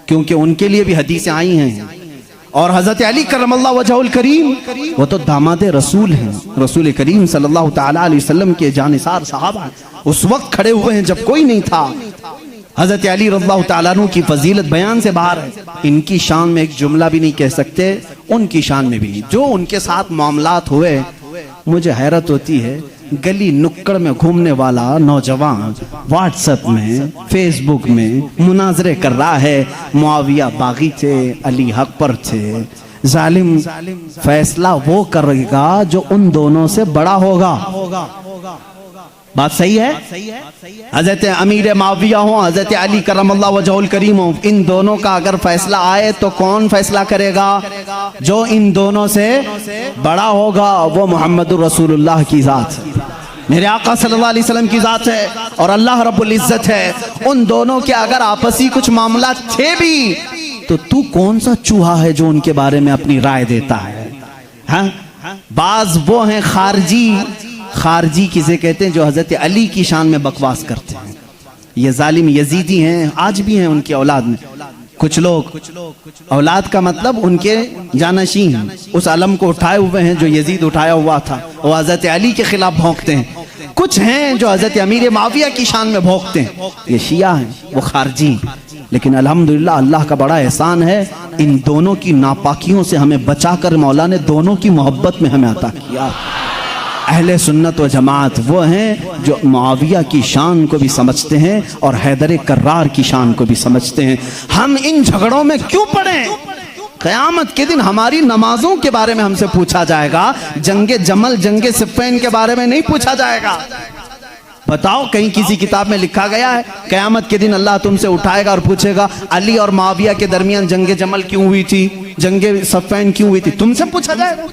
क्योंकि उनके लिए भी हदीसें आई हैं। और हजरत अली करमल्लाहु वजहुल करीम वो तो दामाद रसूल हैं, रसूल करीम सल्लल्लाहु ताला अलैहि वसल्लम के जानिसार सहाबा उस वक्त खड़े हुए हैं जब कोई नहीं था। हजरत अली रज़ियल्लाहु ताला अन्हु की फजीलत बयान से बाहर है, इनकी शान में एक जुमला भी नहीं कह सकते, उनकी शान में भी नहीं। जो उनके साथ मामलात हुए, मुझे हैरत होती है, गली नुक्कड़ में घूमने वाला नौजवान व्हाट्सएप में फेसबुक में मुनाजरे कर रहा है, मुआविया बागी थे, अली हक पर थे, जालिम फैसला वो करेगा जो उन दोनों से बड़ा होगा। बात सही है? हजरत अमीर माविया हो, हजरत अली करमल्लाहु वजहुल करीम हो, इन दोनों का अगर फैसला आए तो कौन फैसला करेगा? जो इन दोनों से बड़ा होगा, वो मोहम्मदुर रसूलुल्लाह की जात है, मेरे आका सल्लल्लाहु अलैहि वसल्लम की जात है और अल्लाह रब्बुल इज्जत है। उन दोनों के अगर आपसी कुछ मामला थे भी तो तू कौन सा चूहा है जो उनके बारे में अपनी राय देता है? हाँ, बाज वो हैं खारजी किसे कहते हैं? जो हजरत अली की शान में बकवास करते हैं। ये जालिम यजीदी हैं, आज भी हैं उनकी औलाद में कुछ लोग। औलाद का मतलब उनके जानशीन उस अलम को उठाए हुए हैं जो यजीद उठाया हुआ था, वो हजरत अली के खिलाफ भौंकते हैं। कुछ हैं जो हजरत अमीर माविया की शान में भौंकते हैं, ये शिया हैं, वो खारजी। लेकिन अल्हम्दुलिल्लाह अल्लाह का बड़ा एहसान है, इन दोनों की नापाकियों से हमें बचाकर मौला ने दोनों की मोहब्बत में हमें अता किया। अहले सुन्नत व जमात वो हैं जो मुआविया की शान को भी समझते हैं और हैदर कर्रार की शान को भी समझते हैं। हम इन झगड़ों में क्यों पड़े? क़यामत के दिन हमारी नमाजों के बारे में हमसे पूछा जाएगा, जंगे जमल जंगे सिफ़्फ़ीन के बारे में नहीं पूछा जाएगा। बताओ, कहीं किसी किताब में लिखा गया है क़यामत के दिन अल्लाह तुमसे उठाएगा और पूछेगा अली और मुआविया के दरमियान जंगे जमल क्यों हुई थी, जंगे सिफ़्फ़ीन क्यों हुई थी? तुमसे पूछा जाएगा,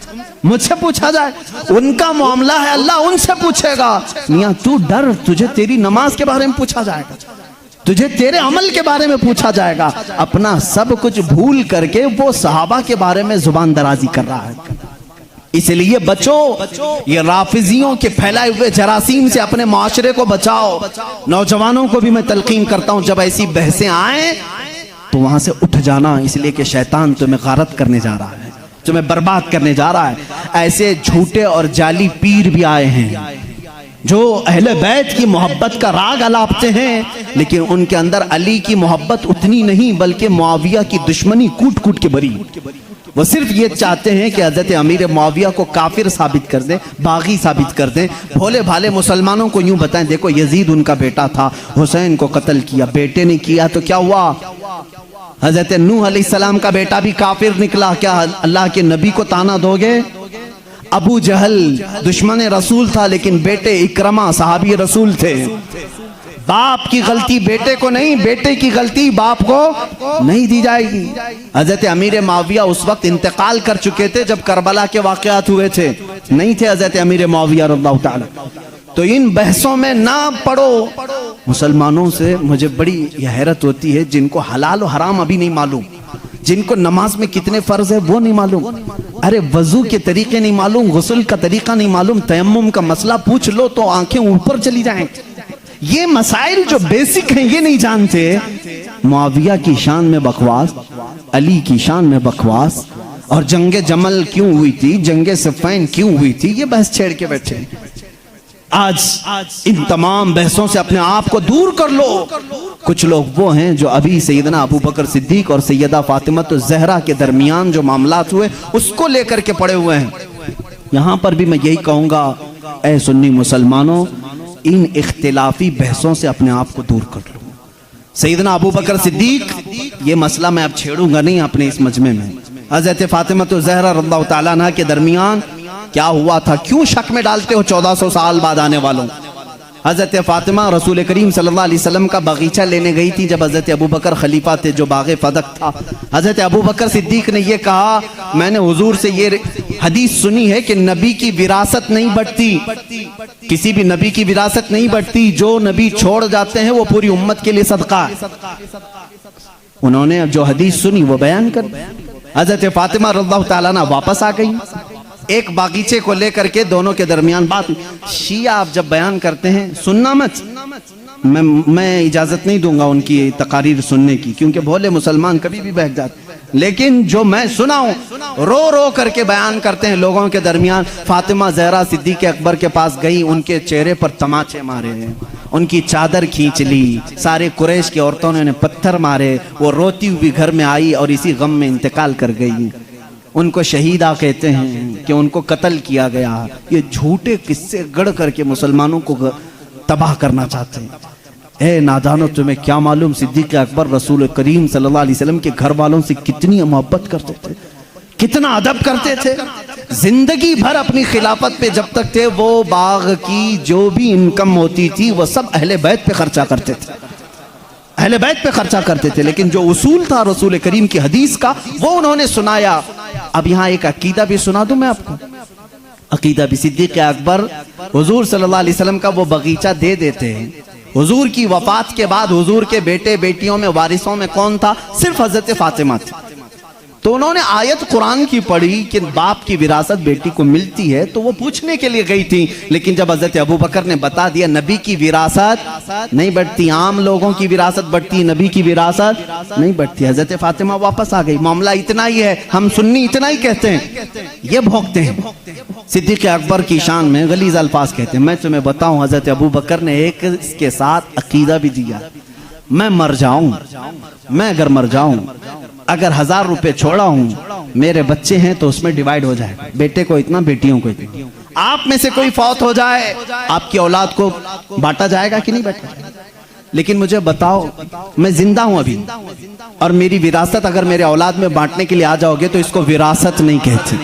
मुझसे पूछा जाए? उनका मामला है, अल्लाह उनसे पूछेगा। मियां तू डर, तुझे तेरी नमाज के बारे में पूछा जाएगा, तुझे तेरे अमल के बारे में पूछा जाएगा। अपना सब कुछ भूल करके वो सहाबा के बारे में जुबान दराजी कर रहा है। इसलिए बचो, ये राफिजियों के फैलाए हुए जरासीम से अपने माशरे को बचाओ। नौजवानों को भी मैं तलकीन करता हूं, जब ऐसी बहसें आए तो वहां से उठ जाना, इसलिए कि शैतान तुम्हें गारत करने जा रहा है, तुम्हें बर्बाद करने जा रहा है। ऐसे झूठे और जाली पीर भी आए हैं जो अहले बैत की मोहब्बत का राग अलापते हैं, लेकिन उनके अंदर अली की मोहब्बत उतनी नहीं, बल्कि मुआविया की दुश्मनी कूट कूट के भरी। वो सिर्फ ये चाहते हैं कि हजरत अमीर मुआविया को काफिर साबित कर दें, बागी साबित कर दें। भोले भाले मुसलमानों को यूं बताएं, देखो यजीद उनका बेटा था, हुसैन को कत्ल किया, बेटे ने किया तो क्या हुआ? हजरत नूह अलैहिस्सलाम का बेटा भी काफिर निकला, क्या अल्लाह के नबी को ताना दोगे? अबू जहल दुश्मन रसूल था, लेकिन बेटे इकरमा सहाबी रसूल थे। बाप की गलती बेटे को नहीं, बेटे की गलती बाप को नहीं दी जाएगी। हजरत अमीर मुआविया उस वक्त इंतकाल कर चुके थे जब करबला के वाक़यात हुए थे, नहीं थे हजरत अमीर मुआविया रज़ियल्लाहु ताला। तो इन बहसों में ना पड़ो। मुसलमानों से मुझे बड़ी हैरत होती है, जिनको हलाल और हराम अभी नहीं मालूम, जिनको नमाज में कितने फर्ज है वो नहीं मालूम, अरे वजू के तरीके नहीं मालूम, गुस्ल का तरीका नहीं मालूम, तयम्मुम का मसला पूछ लो तो आंखें ऊपर चली जाएं। ये मसाइल जो बेसिक हैं ये नहीं जानते। मुआविया की शान में बकवास, अली की शान में बकवास, और जंगे जमल क्यों हुई थी, जंगे सिफ़्फ़ीन क्यों हुई थी, ये बहस छेड़ के बैठे। आज इन तमाम बहसों से अपने आप को दूर कर लो। कुछ लोग वो हैं जो अभी सैयदना अबू बकर सिद्दीक और सैयदा फातिमा ज़हरा के दरमियान जो मामलात हुए उसको लेकर के पड़े हुए हैं। यहां पर भी मैं यही कहूंगा, ऐ सुन्नी मुसलमानों, इन इख्तिलाफी बहसों से अपने आप को दूर कर लो। सैयदना अबू बकर सिद्दीक, ये मसला मैं अब छेड़ूंगा नहीं अपने इस मजमे में। हजरत फातिमा ज़हरा रज़ियल्लाहु ताला अन्हा के दरमियान क्या हुआ था, क्यों शक में डालते हो 1400 साल बाद आने वालों? हजरत फातिमा रसूल करीम सल्लल्लाहु अलैहि वसल्लम का बगीचा लेने गई थी जब हजरत अबू बकर खलीफा थे, जो बागे फदक था। हजरत अबू बकर सिद्दीक ने यह कहा, मैंने हुजूर से ये हदीस सुनी है कि नबी की विरासत नहीं बढ़ती, किसी भी नबी की विरासत नहीं बढ़ती, जो नबी छोड़ जाते हैं वो पूरी उम्मत के लिए सदका है। उन्होंने अब जो हदीस सुनी वो बयान कर, हजरत फातिमा रज़ियल्लाहु ताला अन्हा वापस आ गई। एक बागीचे को लेकर के दोनों के दरमियान बात। शिया आप जब बयान करते हैं सुनना मत, मैं इजाजत नहीं दूंगा उनकी तकारीर सुनने की, क्योंकि भोले मुसलमान कभी भी बहक जाते, लेकिन जो मैं सुना हूं रो रो करके बयान करते हैं लोगों के दरमियान। फातिमा ज़हरा सिद्दीक़ अकबर के पास गई, उनके चेहरे पर तमाचे मारे, उनकी चादर खींच ली, सारे कुरैश की औरतों ने उन्हें पत्थर मारे, वो रोती हुई घर में आई और इसी गम में इंतकाल कर गई। उनको शहीदा कहते हैं कि उनको कत्ल किया गया। ये झूठे किस्से गढ़ करके मुसलमानों को तबाह करना चाहते हैं। ए नादानो, तुम्हें क्या मालूम सिद्दीक़ अकबर रसूल करीम सल्लल्लाहु अलैहि वसल्लम के घर वालों से कितनी मोहब्बत करते थे, कितना अदब करते थे। जिंदगी भर अपनी खिलाफत पे जब तक थे वो बाग की जो भी इनकम होती थी वो सब अहले बैत पे खर्चा करते थे, अहले बैत पे खर्चा करते थे। लेकिन जो उसूल था रसूल करीम की हदीस का वो उन्होंने सुनाया। अब यहाँ एक अकीदा भी सुना दूं मैं आपको। अकीदा भी सिद्दीक़ अकबर हुजूर सल्लल्लाहु अलैहि वसल्लम का वो बगीचा दे देते हैं। हुजूर की वफात के बाद हुजूर के बेटे बेटियों में वारिसों में कौन था? सिर्फ हजरत फातिमा थी। तो उन्होंने आयत कुरान की पढ़ी कि बाप की विरासत बेटी को मिलती है, तो वो पूछने के लिए गई थी। लेकिन जब हजरत अबू बकर ने बता दिया नबी की विरासत नहीं बढ़ती, आम लोगों की विरासत बढ़ती, नबी की विरासत नहीं बढ़ती, हजरत फातिमा वापस आ गई। मामला इतना ही है, हम सुन्नी इतना ही कहते हैं, ये भोंकते हैं। सिद्दीक़ अकबर की शान में गलीज़ अल्फाज कहते हैं। मैं तुम्हें बताऊं, हजरत अबू बकर ने एक इसके साथ अकीदा भी दिया, मैं मर जाऊं, मैं अगर मर जाऊं, अगर 1000 रुपए छोड़ा हूं, मेरे बच्चे हैं तो उसमें डिवाइड हो जाए, बेटे को इतना, बेटियों को इतना। आप में से कोई फौत हो जाए, आपकी औलाद को बांटा जाएगा कि नहीं बांटा? लेकिन मुझे बताओ, मैं जिंदा हूं अभी और मेरी विरासत अगर मेरे औलाद में बांटने के लिए आ जाओगे तो इसको विरासत नहीं कहते,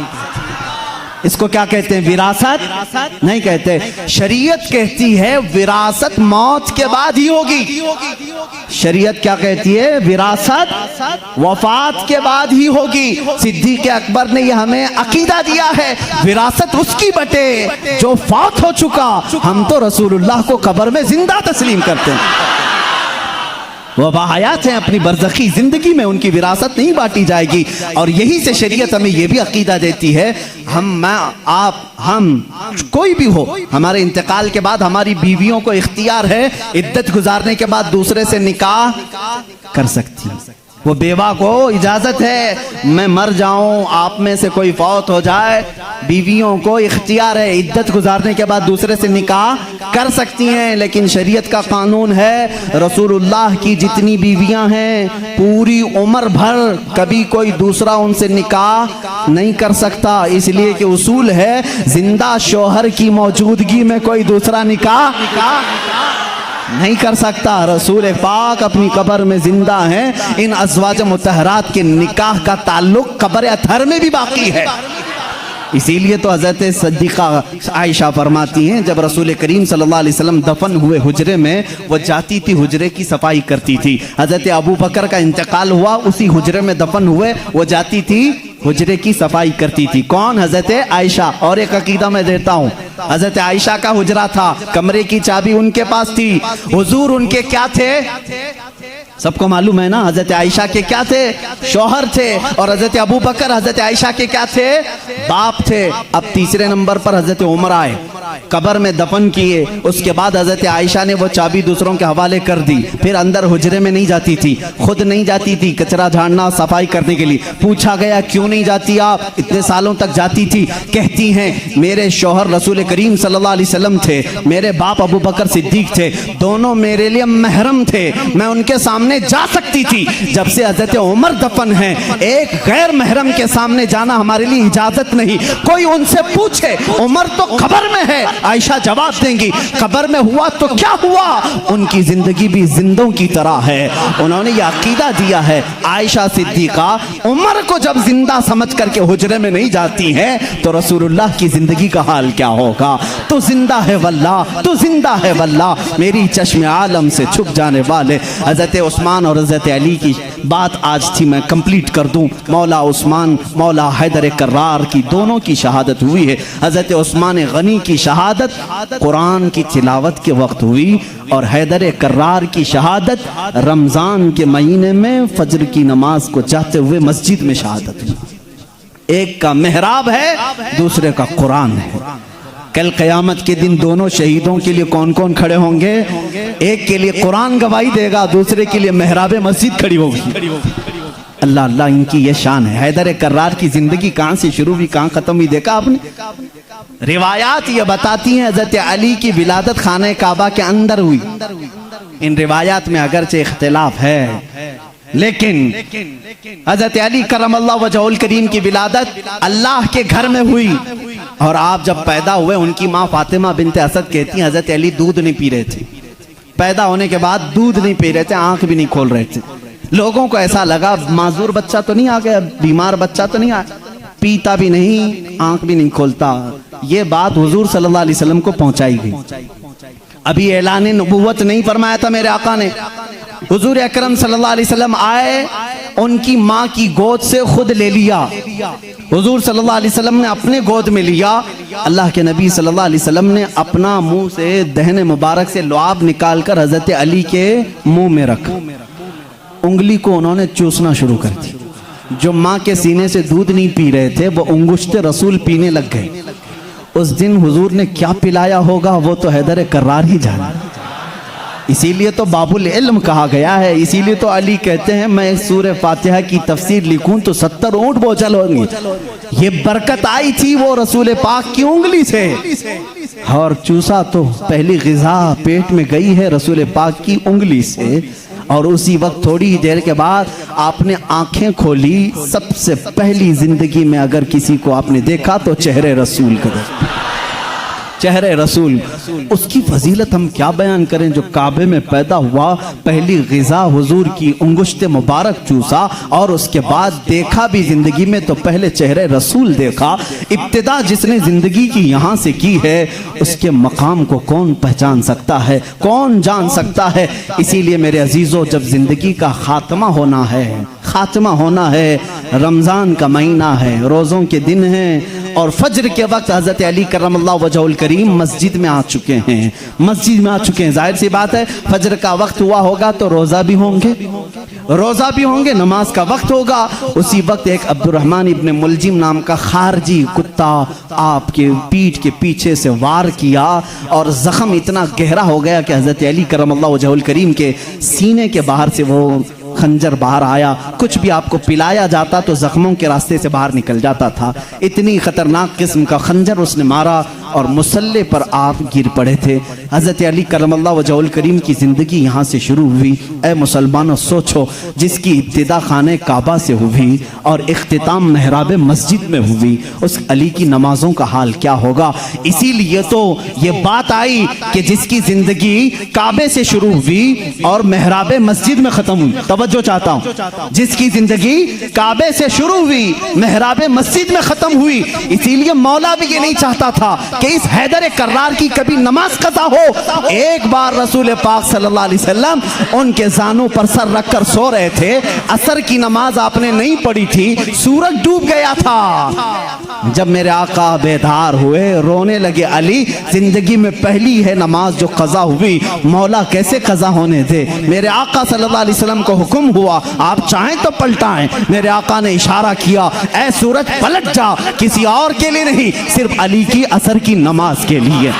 इसको क्या कहते हैं? विरासत नहीं कहते। शरीयत कहती है विरासत मौत के बाद ही होगी। शरीयत क्या कहती है? विरासत वफात के बाद ही होगी। सिद्दीक़ अकबर ने यह हमें अकीदा दिया है, विरासत उसकी बटे जो फौत हो चुका। हम तो रसूलुल्लाह को कब्र में जिंदा तस्लीम करते हैं, वह बाहयात हैं, अपनी बरज़खी जिंदगी में उनकी विरासत नहीं बांटी जाएगी। और यही से शरीयत हमें यह भी अकीदा देती है, हम कोई भी हो, हमारे इंतकाल के बाद हमारी बीवियों को इख्तियार है इद्दत गुजारने के बाद दूसरे से निकाह कर सकती है। वो बेवा को इजाजत है, मैं मर जाऊं, आप में से कोई फौत हो जाए, बीवियों को इख्तियार है इद्दत गुजारने के बाद दूसरे से निकाह कर सकती हैं। लेकिन शरीयत का कानून है, रसूलुल्लाह की जितनी बीवियां हैं पूरी उम्र भर कभी कोई दूसरा उनसे निकाह नहीं कर सकता, इसलिए कि उसूल है जिंदा शौहर की मौजूदगी में कोई दूसरा निकाह नहीं कर सकता। रसूल पाक अपनी कब्र में जिंदा हैं, इन अज़वाज मुतहरात के निकाह का ताल्लुक कब्र अथर में भी बाकी है। इसीलिए तो हज़रत सिद्दीक़ा आयशा फरमाती हैं, जब रसूल करीम सल्लल्लाहु अलैहि वसल्लम दफन हुए हुजरे में, वो जाती थी हुजरे की सफाई करती थी। हज़रत अबू बकर का इंतकाल हुआ, उसी हुजरे में दफन हुए, वो जाती थी हुजरे की सफाई करती थी। कौन? हज़रत आयशा। और एक अकीदा मैं देता हूँ, हज़रत आयशा का हुजरा था, कमरे की चाबी उनके पास थी। हुजूर उनके क्या थे? सबको मालूम है ना, हज़रत आयशा के क्या थे? शौहर थे। और हज़रत अबू बकर हज़रत आयशा के क्या थे? बाप थे। अब तीसरे नंबर पर हज़रत उमर आए, कब्र में दफन किए। उसके बाद हज़रत आयशा ने वो चाबी दूसरों के हवाले कर दी। फिर अंदर हुजरे में नहीं जाती थी, खुद नहीं जाती थी कचरा झाड़ना सफाई करने के लिए। पूछा गया क्यों नहीं जाती आप? इतने सालों तक जाती थी। कहती हैं मेरे शौहर रसूल करीम सल्लल्लाहु अलैहि वसल्लम थे, मेरे बाप अबू बकर सिद्दीक थे, दोनों मेरे लिए महरम थे, मैं उनके सामने जा सकती थी। जब से हज़रत उमर दफन है, एक गैर महरम के सामने जाना हमारे लिए इजाजत नहीं। कोई उनसे पूछे उमर तो कब्र में है, आयशा जवाब देंगी कब्र में हुआ तो क्या हुआ, उनकी जिंदगी भी जिंदों की तरह है। उन्होंने यह अकीदा दिया है, आयशा सिद्दीका उमर को जब जिंदा समझ करके हुजरे में नहीं जाती है तो रसूलुल्लाह की जिंदगी का हाल क्या होगा। तो जिंदा है वल्लाह, तो जिंदा है वल्लाह, मेरी चश्मे आलम से छुप जाने वाले हज़रत उस्मान और हज़रत अली की बात आज थी, मैं कंप्लीट कर दूं। मौला उस्मान, मौला हैदर कर्रार की दोनों की शहादत हुई है। हज़रत उस्मान गनी की शहादत कुरान की तिलावत के वक्त हुई और हैदर कर्रार की शहादत रमज़ान के महीने में फजर की नमाज को चाहते हुए मस्जिद में शहादत हुई। एक का मेहराब है, दूसरे का कुरान है। कल क़यामत के दिन दोनों शहीदों के लिए कौन कौन खड़े होंगे? एक के लिए कुरान गवाही देगा, दूसरे के लिए मेहराब मस्जिद खड़ी होगी। अल्लाह अल्लाह, इनकी ये शान है। हैदर कर्रार की जिंदगी कहाँ से शुरू हुई, कहाँ खत्म हुई, देखा आपने? रिवायात ये बताती हैं हज़रत अली की विलादत खाने काबा के अंदर हुई। इन रिवायात में अगरचे इख्तिलाफ है, लेकिन हज़रत अली करमल्लाहु वजहुल करीम की विलादत अल्लाह के घर में हुई। और आप जब पैदा हुए, उनकी माँ फातिमा बिनते असद कहती हैं हज़रत अली दूध नहीं पी रहे थे, पैदा होने के बाद दूध नहीं पी रहे थे, आंख भी नहीं खोल रहे थे। लोगों को ऐसा लगा माजूर बच्चा तो नहीं आ गया, बीमार बच्चा तो नहीं आया। पीता भी नहीं, आंख भी नहीं खोलता। ये बात हुजूर सल्लल्लाहु अलैहि वसल्लम को पहुंचाई गई। अभी ऐलान नबुव्वत नहीं फरमाया था मेरे आका ने। हुजूर अकरम सल्लल्लाहु अलैहि वसल्लम आए, उनकी माँ की गोद से खुद ले लिया। हुजूर सल्लल्लाहु अलैहि वसल्लम ने अपने गोद में लिया। अल्लाह के नबी सल्लल्लाहु अलैहि वसल्लम ने अपना मुंह से दहने मुबारक से लुआब निकालकर हजरत अली के मुंह में रखा। उंगली को उन्होंने चूसना शुरू कर दी। जो माँ के सीने से दूध नहीं पी रहे थे वो अंगुश्ते रसूल पीने लग गए। उस दिन हुजूर ने क्या पिलाया होगा वो तो हैदर कर्रार ही जाना। इसीलिए तो बाबुल इल्म कहा गया है। इसीलिए तो अली कहते हैं मैं सूरह फातिहा की तफसीर लिखूं तो 70 ऊंट बोझल होंगे। ये बरकत आई थी वो रसूल पाक की उंगली से, और चूसा तो पहली ग़िज़ा पेट में गई है रसूल पाक की उंगली से। और उसी वक्त थोड़ी ही देर के बाद आपने आंखें खोली। सबसे पहली जिंदगी में अगर किसी को आपने देखा तो चेहरे रसूल का, चेहरे रसूल। उसकी फजीलत हम क्या बयान करें। जो काबे में पैदा हुआ, पहली ग़िज़ा हुजूर की उंगुश्ते मुबारक चूसा, और उसके बाद देखा भी जिंदगी में तो पहले चेहरे रसूल देखा। इब्तिदा जिसने जिंदगी की यहाँ से की है उसके मकाम को कौन पहचान सकता है, कौन जान सकता है। इसीलिए मेरे अजीज़ों, जब जिंदगी का खात्मा होना है, खात्मा होना है, रमज़ान का महीना है, रोज़ों के दिन हैं, और फज्र के वक्त हज़रत अली करमल्लाहु वजहुल करीम मस्जिद में आ चुके हैं, मस्जिद में आ चुके हैं। जाहिर सी बात है फज्र का वक्त हुआ होगा तो रोज़ा भी होंगे, रोज़ा भी होंगे, नमाज का वक्त होगा। उसी वक्त एक अब्दुर्रहमान इब्न मुलजिम नाम का खारजी कुत्ता आपके पीठ के पीछे से वार किया, और ज़ख्म इतना गहरा हो गया कि हज़रत अली करमल्लाहु वजहुल करीम के सीने के बाहर से वो खंजर बाहर आया। कुछ भी आपको पिलाया जाता तो जख्मों के रास्ते से बाहर निकल जाता था। इतनी खतरनाक किस्म का खंजर उसने मारा और मुसल्ले पर आप गिर पड़े थे। हज़रत अली करमल्लाहु वजहुल करीम की ज़िंदगी यहाँ से शुरू हुई। ऐ मुसलमानों, सोचो जिसकी इब्तिदा खाने काबा से हुई और इख्तिताम महराब मस्जिद में हुई, उस अली की नमाजों का हाल क्या होगा। इसीलिए तो ये बात आई कि जिसकी ज़िंदगी काबे से शुरू हुई और महराब मस्जिद में ख़त्म हुई। तवज्जो चाहता हूँ, जिसकी ज़िंदगी काबे से शुरू हुई, महराब मस्जिद में ख़त्म हुई। इसीलिए मौला भी ये नहीं चाहता था कि इस हैदर कर्रार की कभी नमाज कज़ा हो। एक बार रसूल पाक सल्लल्लाहु अलैहि वसल्लम उनके जानों पर सर रखकर सो रहे थे। असर की नमाज आपने नहीं पढ़ी थी, सूरज डूब गया था। जब मेरे आका बेदार हुए, रोने लगे। अली, जिंदगी में पहली है नमाज जो कज़ा हुई, मौला कैसे कज़ा होने दे। मेरे आका सल्लल्लाहु अलैहि वसल्लम को हुक्म हुआ आप चाहें तो पलटाएं। मेरे आका ने इशारा किया, ऐ सूरज पलट जा, किसी और के लिए नहीं, सिर्फ अली की असर की नमाज के लिए,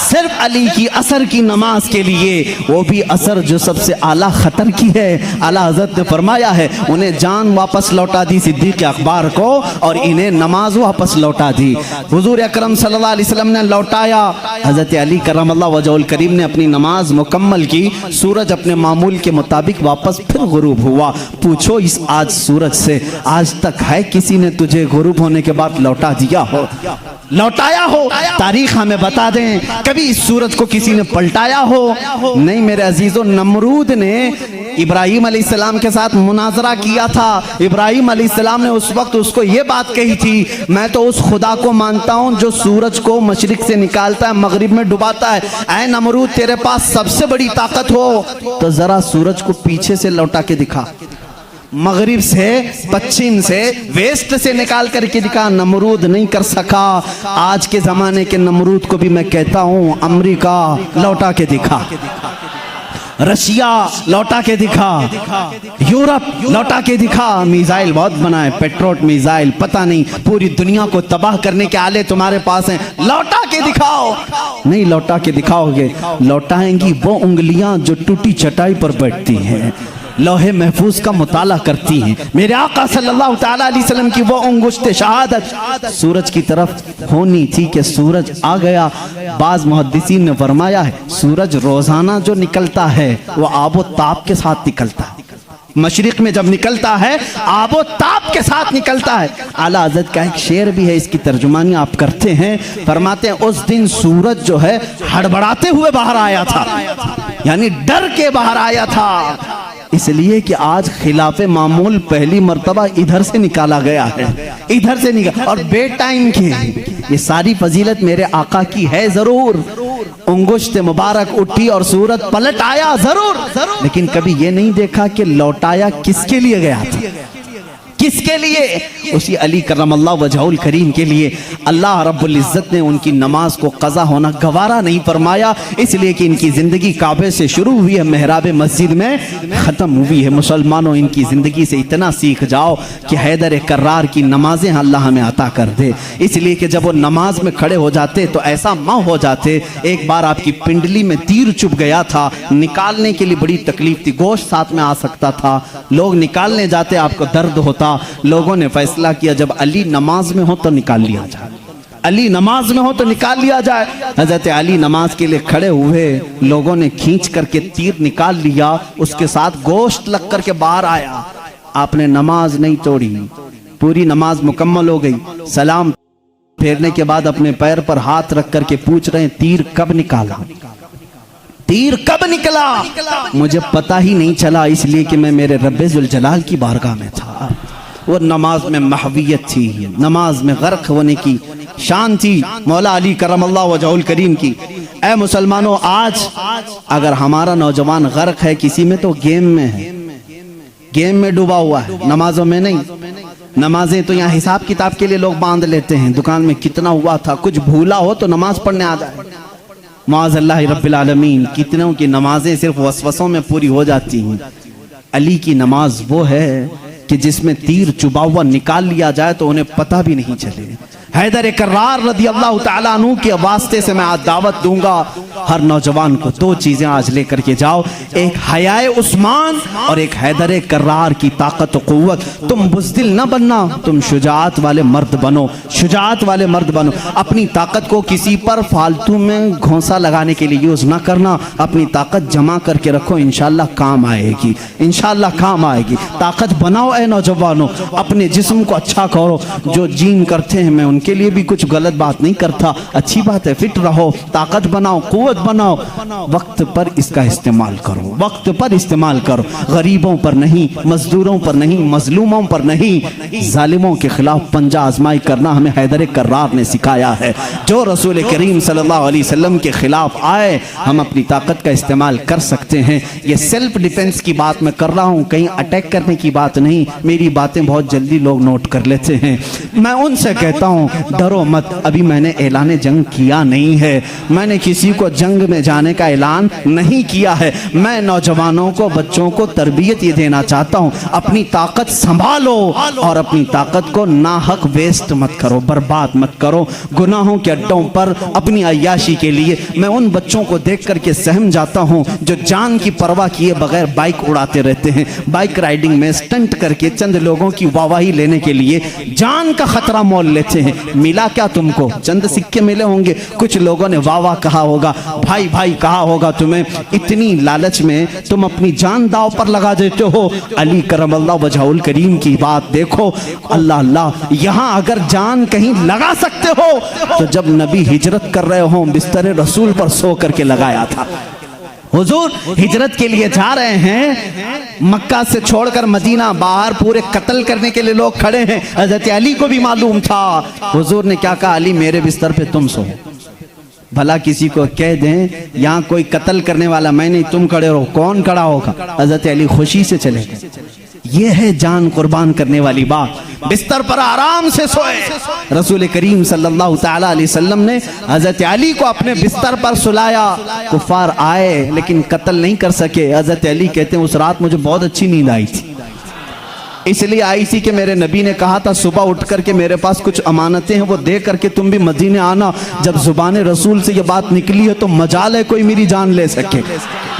सिर्फ अली की असर की नमाज के लिए। वो भी असर जो सबसे आला खतर की है। आला हज़रत ने फरमाया है, उन्हें जान वापस लौटा दी सिद्दीक़ अकबर को, और इन्हें नमाज वापस लौटा दी। हुजूर अकरम सल्लल्लाहु अलैहि वसल्लम ने लौटाया। हज़रत अली करमल्लाहु वजहुल करीम ने अपनी नमाज मुकम्मल की। सूरज अपने मामूल के मुताबिक वापस फिर गुरूब हुआ। पूछो इस आज सूरज से, आज तक है किसी ने तुझे गुरूब होने के बाद लौटा दिया हो, लौटाया हो? तारीख हमें बता दें कभी इस सूरज को किसी ने पलटाया हो? नहीं मेरे अजीजों, नमरूद ने इब्राहिम अलैहिस्सलाम के साथ मुनाजरा किया था। इब्राहिम अलैहिस्सलाम ने उस वक्त उसको ये बात कही थी, मैं तो उस खुदा को मानता हूँ जो सूरज को मशरिक से निकालता है, मगरिब में डुबाता है। ऐ नमरूद, तेरे पास सबसे बड़ी ताकत हो तो जरा सूरज को पीछे से लौटा के दिखा, मगरिब से, पश्चिम से, वेस्ट से निकाल करके दिखा। नमरूद नहीं कर सका। आज के जमाने के नमरूद को भी मैं कहता हूँ, अमेरिका लौटा के दिखा, रशिया लौटा के दिखा, यूरोप लौटा के दिखा। मिसाइल बहुत बनाए, पेट्रोट मिसाइल, पता नहीं पूरी दुनिया को तबाह करने के आले तुम्हारे पास हैं, लौटा के दिखाओ। नहीं लौटा के दिखाओगे, लौटाएंगी वो उंगलियां जो टूटी चटाई पर बैठती हैं, लोहे महफूज का मुताला करती हैं। मेरे आका सल्लल्लाहु तआला अलैहि वसल्लम की वो अंगुश्त शहादत सूरज की तरफ होनी थी कि सूरज आ गया। बाज मुहद्दिसीन ने फरमाया है, सूरज रोजाना जो निकलता है वो आबो ताप के साथ निकलता है। मशरिक में जब निकलता है आबो ताप के साथ निकलता है। आला हज़रत का एक शेर भी है, इसकी तर्जुमानी आप करते हैं। फरमाते हैं, उस दिन सूरज जो है हड़बड़ाते हुए बाहर आया था, यानी डर के बाहर आया था। इसलिए कि आज खिलाफे मामूल पहली मर्तबा इधर से निकाला गया है, इधर से निकाला, और बे टाइम के ये सारी फजीलत मेरे आका की है जरूर। उंगुश्त मुबारक उठी और सूरत पलट आया जरूर, लेकिन कभी ये नहीं देखा कि लौटाया किसके लिए गया था, किसके लिए? उसी अली करमल्लाहु वजहुल करीम के लिए। अल्लाह रब्बुल इज्जत ने उनकी नमाज को कज़ा होना गवारा नहीं फरमाया, इसलिए कि इनकी जिंदगी काबे से शुरू हुई है, मेहराब मस्जिद में ख़त्म हुई है। मुसलमानों, इनकी ज़िंदगी से इतना सीख जाओ कि हैदर कर्रार की नमाजें अल्लाह हमें अता कर दे। इसलिए कि जब वो नमाज में खड़े हो जाते तो ऐसा माँ हो जाते। एक बार आपकी पिंडली में तीर चुभ गया था, निकालने के लिए बड़ी तकलीफ थी, गोश्त साथ में आ सकता था, लोग निकालने जाते, आपको दर्द होता। लोगों ने फैसला किया जब अली नमाज में हो तो निकाल लिया जाए, अली नमाज में हो तो निकाल लिया जाए। हजरत अली नमाज के लिए खड़े हुए, लोगों ने खींच करके तीर निकाल लिया, उसके साथ गोश्त लग करके बाहर आया। आपने नमाज नहीं तोड़ी, पूरी नमाज मुकम्मल हो गई। सलाम फेरने के बाद अपने पैर पर हाथ रख करके पूछ रहे हैं, तीर कब निकाला, तीर कब निकला? मुझे पता ही नहीं चला, इसलिए कि मैं मेरे रब्बे जुल जलाल की बारगाह में था। वो नमाज में महवियत थी, नमाज में गर्क होने की शान थी मौला अली करमल्लाहु वजहुल करीम की। ऐ मुसलमानों, आज अगर हमारा नौजवान गर्क है किसी में तो गेम में है, गेम में डूबा हुआ है, नमाजों में नहीं। नमाजें तो यहाँ हिसाब किताब के लिए लोग बांध लेते हैं, दुकान में कितना हुआ था, कुछ भूला हो तो नमाज पढ़ने आ जाए। माज़अल्लाह रब्बिल आलमीन, कितनों की नमाजें सिर्फ वसवसों में पूरी हो जाती हैं। अली की नमाज वो है कि जिसमें तीर चुबा हुआ निकाल लिया जाए तो उन्हें पता भी नहीं चले। हैदर कर्रार रज़ी अल्लाह तआला अन्हु के वास्ते से मैं आज दावत दूंगा हर नौजवान को, दो चीजें आज लेकर के जाओ, एक हयाए उस्मान और एक हैदर कर्रार की ताकत और कुव्वत। तुम बुज़दिल न बनना, तुम शुजाअत वाले मर्द बनो, शुजाअत वाले मर्द बनो। अपनी ताकत को किसी पर फालतू में घोंसा लगाने के लिए यूज ना करना, अपनी ताकत जमा करके रखो, इंशाअल्लाह काम आएगी, इंशाअल्लाह काम आएगी। ताकत बनाओ ऐ नौजवानों, अपने जिस्म को अच्छा करो। जो जिम करते हैं, मैं उनके लिए भी कुछ गलत बात नहीं करता, अच्छी बात है, फिट रहो, ताकत बनाओ, कुव्वत बनाओ, वक्त पर इसका इस्तेमाल करो, वक्त पर इस्तेमाल करो। गरीबों पर नहीं, मजदूरों पर नहीं, मजलूमों पर नहीं, जालिमों के खिलाफ पंजा आजमाई करना हमें हैदर कर्रार ने सिखाया है। जो रसूल करीम सल्लल्लाहु अलैहि वसल्लम के खिलाफ आए, हम अपनी ताकत का इस्तेमाल कर सकते हैं। ये सेल्फ डिफेंस की बात मैं कर रहा हूँ, कहीं अटैक करने की बात नहीं। मेरी बातें बहुत जल्दी लोग नोट कर लेते हैं। मैं उनसे कहता हूँ डरो मत, अभी मैंने ऐलान जंग किया नहीं है, मैंने किसी को जंग में जाने का ऐलान नहीं किया है। मैं नौजवानों को, बच्चों को तरबियत ये देना चाहता हूँ, अपनी ताकत संभालो और अपनी ताकत को नाहक वेस्ट मत करो, बर्बाद मत करो गुनाहों के अड्डों पर अपनी अय्याशी के लिए। मैं उन बच्चों को देख करके सहम जाता हूँ जो जान की परवाह किए बगैर बाइक उड़ाते रहते हैं, बाइक राइडिंग में स्टंट करके चंद लोगों की वाहवाही लेने के लिए जान का खतरा मोल लेते हैं। मिला क्या तुमको? चंद सिक्के मिले होंगे, कुछ लोगों ने वाह वाह कहा होगा, भाई भाई कहा होगा तुम्हें। इतनी लालच में तुम अपनी जान दाव पर लगा देते हो। अली करमल्लाहु वजहुल करीम की बात देखो, अल्लाह अल्लाह, यहाँ अगर जान कहीं लगा सकते हो तो जब नबी हिजरत कर रहे हो बिस्तर रसूल पर सो करके लगाया था। हुजूर हिजरत के लिए जा रहे हैं, मक्का से छोड़कर मदीना, बाहर पूरे कत्ल करने के लिए लोग खड़े हैं। हजरत अली को भी मालूम था। हुजूर ने क्या कहा? अली मेरे बिस्तर पे तुम सो। भला किसी को कह दें यहाँ कोई कत्ल करने वाला मैं नहीं, तुम खड़े रहो, कौन खड़ा होगा? हजरत अली खुशी से चले गए। ये है जान कुर्बान करने वाली बात। बिस्तर पर आराम से सोए। रसूल करीम सल्लल्लाहु ताला अलैहि वसल्लम ने हजरत अली को अपने बिस्तर पर सुलाया। कुफार आए लेकिन कत्ल नहीं कर सके। हजरत अली कहते हैं उस रात मुझे बहुत अच्छी नींद आई थी, इसलिए आई थी कि मेरे नबी ने कहा था सुबह उठ करके मेरे पास कुछ अमानतें हैं वो दे करके तुम भी मदीने आना। जब जुबान रसूल से ये बात निकली है तो मजाल है कोई मेरी जान ले सके।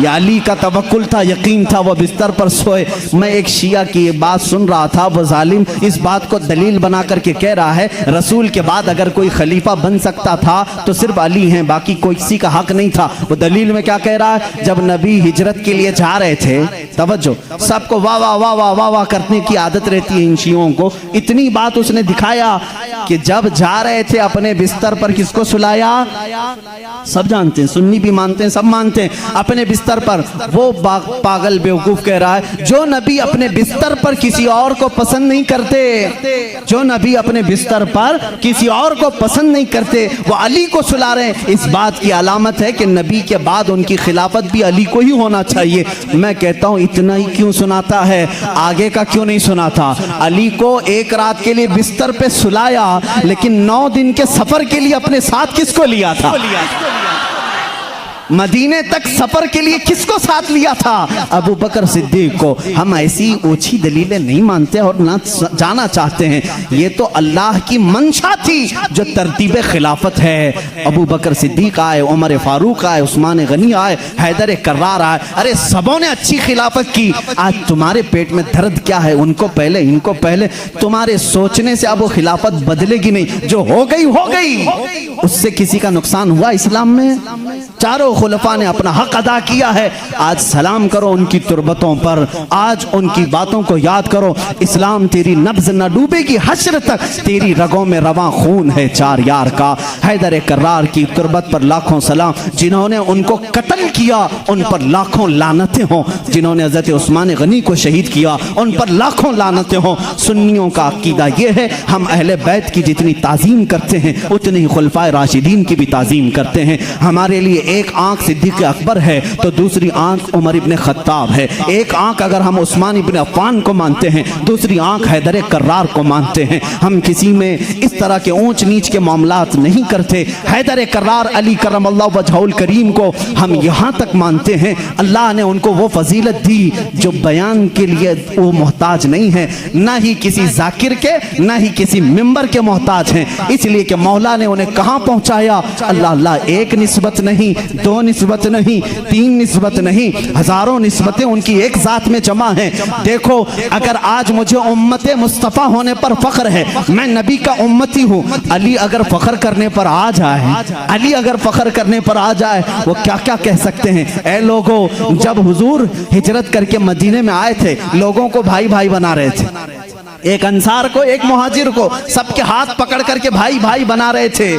या अली का तवक्कुल था, यकीन था, वो बिस्तर पर सोए। मैं एक शिया की ये बात सुन रहा था, वो जालिम इस बात को दलील बना करके कह रहा है रसूल के बाद अगर कोई खलीफा बन सकता था तो सिर्फ अली हैं, बाकी कोई किसी का हक नहीं था। वो दलील में क्या कह रहा है? जब नबी हिजरत के लिए जा रहे थे तवज्जो, सबको वाह वाह वाह वाह वाह वाह करने की आदत रहती है इन शियों को। इतनी बात उसने दिखाया कि जब जा रहे थे अपने बिस्तर पर किसको सुलाया? सब जानते हैं, सुन्नी भी मानते हैं, सब मानते हैं, अपने बिस्तर पर। वो पागल बेवकूफ कह रहा है जो नबी अपने बिस्तर पर किसी और को पसंद नहीं करते, जो नबी अपने बिस्तर पर किसी और को पसंद नहीं करते, वो अली को सुला रहे हैं। इस बात की अलामत है कि नबी के बाद उनकी खिलाफत भी अली को ही होना चाहिए। मैं कहता हूं इतना ही क्यों सुनाता है, आगे का क्यों नहीं सुनाता? अली को एक रात के लिए बिस्तर पे सुलाया, लेकिन 9 दिन के सफर के लिए अपने साथ किसको लिया था? मदीने तक सफर के लिए किसको साथ लिया था? अबू बकर सिद्दीक को। हम ऐसी ओछी दलीलें नहीं मानते और ना जाना चाहते हैं। ये तो अल्लाह की मंशा थी जो तरतीब खिलाफत है। अबू बकर सिद्दीक आए, उमर फारूक आए, उस्मान गनी आए, हैदर कर्रार आए, अरे सबों ने अच्छी खिलाफत की। आज तुम्हारे पेट में दर्द क्या है? उनको पहले, इनको पहले। तुम्हारे सोचने से अब वो खिलाफत बदलेगी नहीं, जो हो गई हो गई। उससे किसी का नुकसान हुआ इस्लाम में? चारों खुलफा ने अपना हक अदा किया है। आज सलाम करो उनकी तुरबतों पर, आज उनकी बातों को याद करो। इस्लाम तेरी नब्ज न डूबेगी, हश्र तक तेरी रगों में रवां खून है चार यार का। हैदर कर्रार की तुरबत पर लाखों सलाम। जिन्होंने उनको कत्ल किया उन पर लाखों लानतें हों, जिन्होंने हजरत उस्मान गनी को शहीद किया उन पर लाखों लानतें हों। सुन्नियों का अकीदा यह है, हम अहले बैत की जितनी ताजीम करते हैं उतनी ही खुलफाए राशिदीन की भी ताजीम करते हैं। हमारे लिए एक आंख सिद्दीक अकबर है तो दूसरी आंख उमर इब्ने खत्ताब है। एक आंख अगर हम उस्मान इब्ने अफ़्फ़ान को मानते हैं, दूसरी आंख हैदर कर्रार को मानते हैं। हम किसी में इस तरह के ऊंच नीच के मामलात नहीं करते। हैदर कर्रार अली करमल्लाहु वजहुल करीम को हम यहाँ तक मानते हैं, अल्लाह ने उनको वो फजीलत दी जो बयान के लिए वो मोहताज नहीं है, ना ही किसी जाकिर के, ना ही किसी मिंबर के मोहताज हैं। इसलिए कि मौला ने उन्हें कहाँ पहुँचाया? अल्लाह अल्लाह, एक निस्बत नहीं, 2 निस्बत नहीं, 3 निस्बत नहीं, हजारों निस्बतें उनकी एक जात में जमा हैं। देखो, अगर आज मुझे उम्मत मुस्तफ़ा होने पर फख्र है, मैं नबी का उम्मती हूँ, अली अगर फख्र करने पर आ जाए, अली अगर फख्र करने पर आ जाए, वो क्या क्या कह सकते हैं? ऐ लोगों, जब हुजूर हिजरत करके मदीने में आए थे, लोगों को भाई भाई बना रहे थे। एक अंसार को, एक मुहाजिर को, सबके हाथ पकड़ करके भाई भाई बना रहे थे।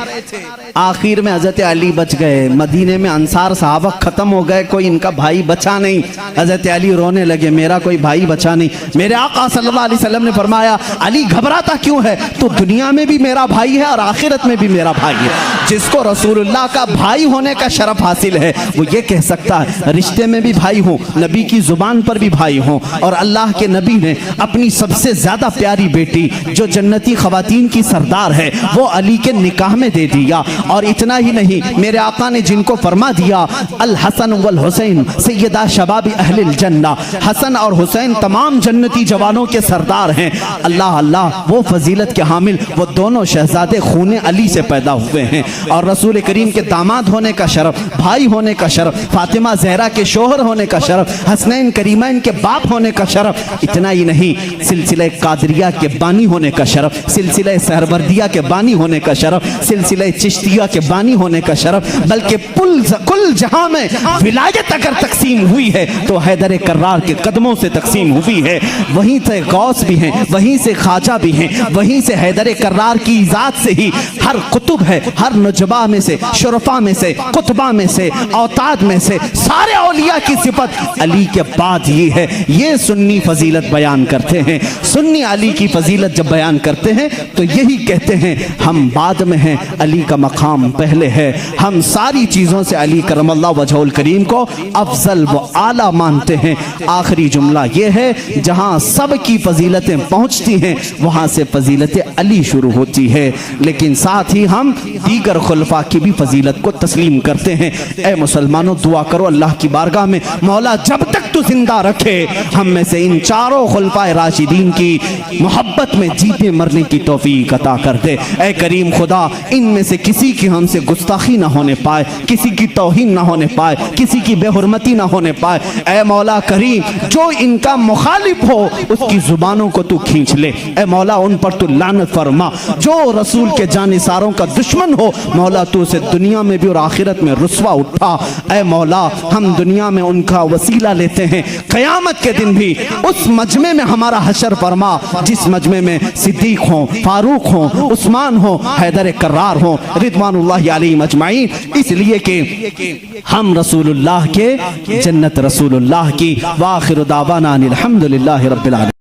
आखिर में हजरत अली बच गए। मदीने में अंसार सहाबा खत्म हो गए, कोई इनका भाई बचा नहीं। हजरत अली रोने लगे, मेरा कोई भाई बचा नहीं। मेरे आका सल्लल्लाहु अलैहि वसल्लम ने फरमाया, अली घबराता क्यों है? तो दुनिया में भी मेरा भाई है और आखिरत में भी मेरा भाई है। जिसको रसूलुल्लाह का भाई होने का शरफ हासिल है वो ये कह सकता है, रिश्ते में भी भाई हूँ, नबी की जुबान पर भी भाई हूँ। और अल्लाह के नबी ने अपनी सबसे ज्यादा प्यारी बेटी जो जन्नती खवातीन की सरदार है वो अली के निकाह में दे दिया। और इतना ही नहीं, मेरे आका ने जिनको फरमा दिया, अल हसन वल हुसैन सैयदा शबाबी अहलिल जन्ना, हसन और हुसैन तमाम जन्नती जवानों के सरदार हैं। अल्लाह अल्लाह, वो फजीलत के हामिल वो दोनों शहजादे खूने अली से पैदा हुए हैं। और रसूल करीम के दामाद होने का शरफ, भाई होने का शरफ, फातिमा जहरा के शोहर होने का शरफ, हसनैन करीमैन के बाप होने का शरफ। इतना ही नहीं, सिलसिला कादरिया के बानी होने का शरफ, सिलसिला सहरवर्दिया के बानी होने का शरफ, सिलसिला चिश्तिया के बानी होने का शरफ, बल्कि कुल जहां में विलायत अगर तकसीम हुई है तो हैदर कर्रार के कदमों से तकसीम हुई है। वहीं से गौस भी हैं, वहीं से ख्वाजा भी हैं, वहीं से हैदर कर्रार की ज़ात से ही हर कुतुब है, हर नुजबा में से, शुरफा में से, कुतबा में से, औताद में से, सारे औलिया की सिफत अली के बाद ये है। ये सुन्नी फजीलत बयान करते हैं। सुन्नी अली की फजीलत जब बयान करते हैं तो यही कहते हैं, हम बाद में हैं, अली का मकाम पहले है। हम सारी चीज़ों से अली करमल्लाहु वजहुल करीम को अफजल व आला मानते हैं। आखिरी जुमला ये है, जहाँ सब की फजीलतें पहुँचती हैं वहाँ से फजीलत अली शुरू होती है, लेकिन साथ ही हम दीगर खुलफा की भी फजीलत को तस्लीम करते हैं। ए मुसलमानों, दुआ करो अल्लाह की बारगाह में, मौला जब तक तू जिंदा रखे हम में से इन चारों खुलफाए राशिदीन की मोहब्बत में जीते मरने की तौफीक अता कर दे। ए करीम खुदा, इनमें से किसी की हमसे गुस्ताखी ना होने पाए, किसी की तौहीन ना होने पाए, किसी की बेहुरमती ना होने पाए। ए मौला करीम, जो इनका मुखालिफ हो उसकी जुबानों को तू खींच ले। ए मौला, उन पर तू लानत फरमा। जो रसूल के जानिसारों का दुश्मन हो मौला, तू उसे दुनिया में भी और आखिरत में रुस्वा उठा। ए मौला, हम दुनिया में उनका वसीला लेते हैं क़यामत के दिन भी उस मजमे में हमारा हशर फरमा जिस मजमे में सिद्दीक हों, फारूक हों, उस्मान हों, हैदर कर्रार हों रिदवानुल्लाहि अलैहिम अजमाइन, इसलिए कि हम रसूलुल्लाह के, जन्नत रसूलुल्लाह की। व आखिरु दावाना अनिल हम्दुलिल्लाहि रब्बिल आलमीन।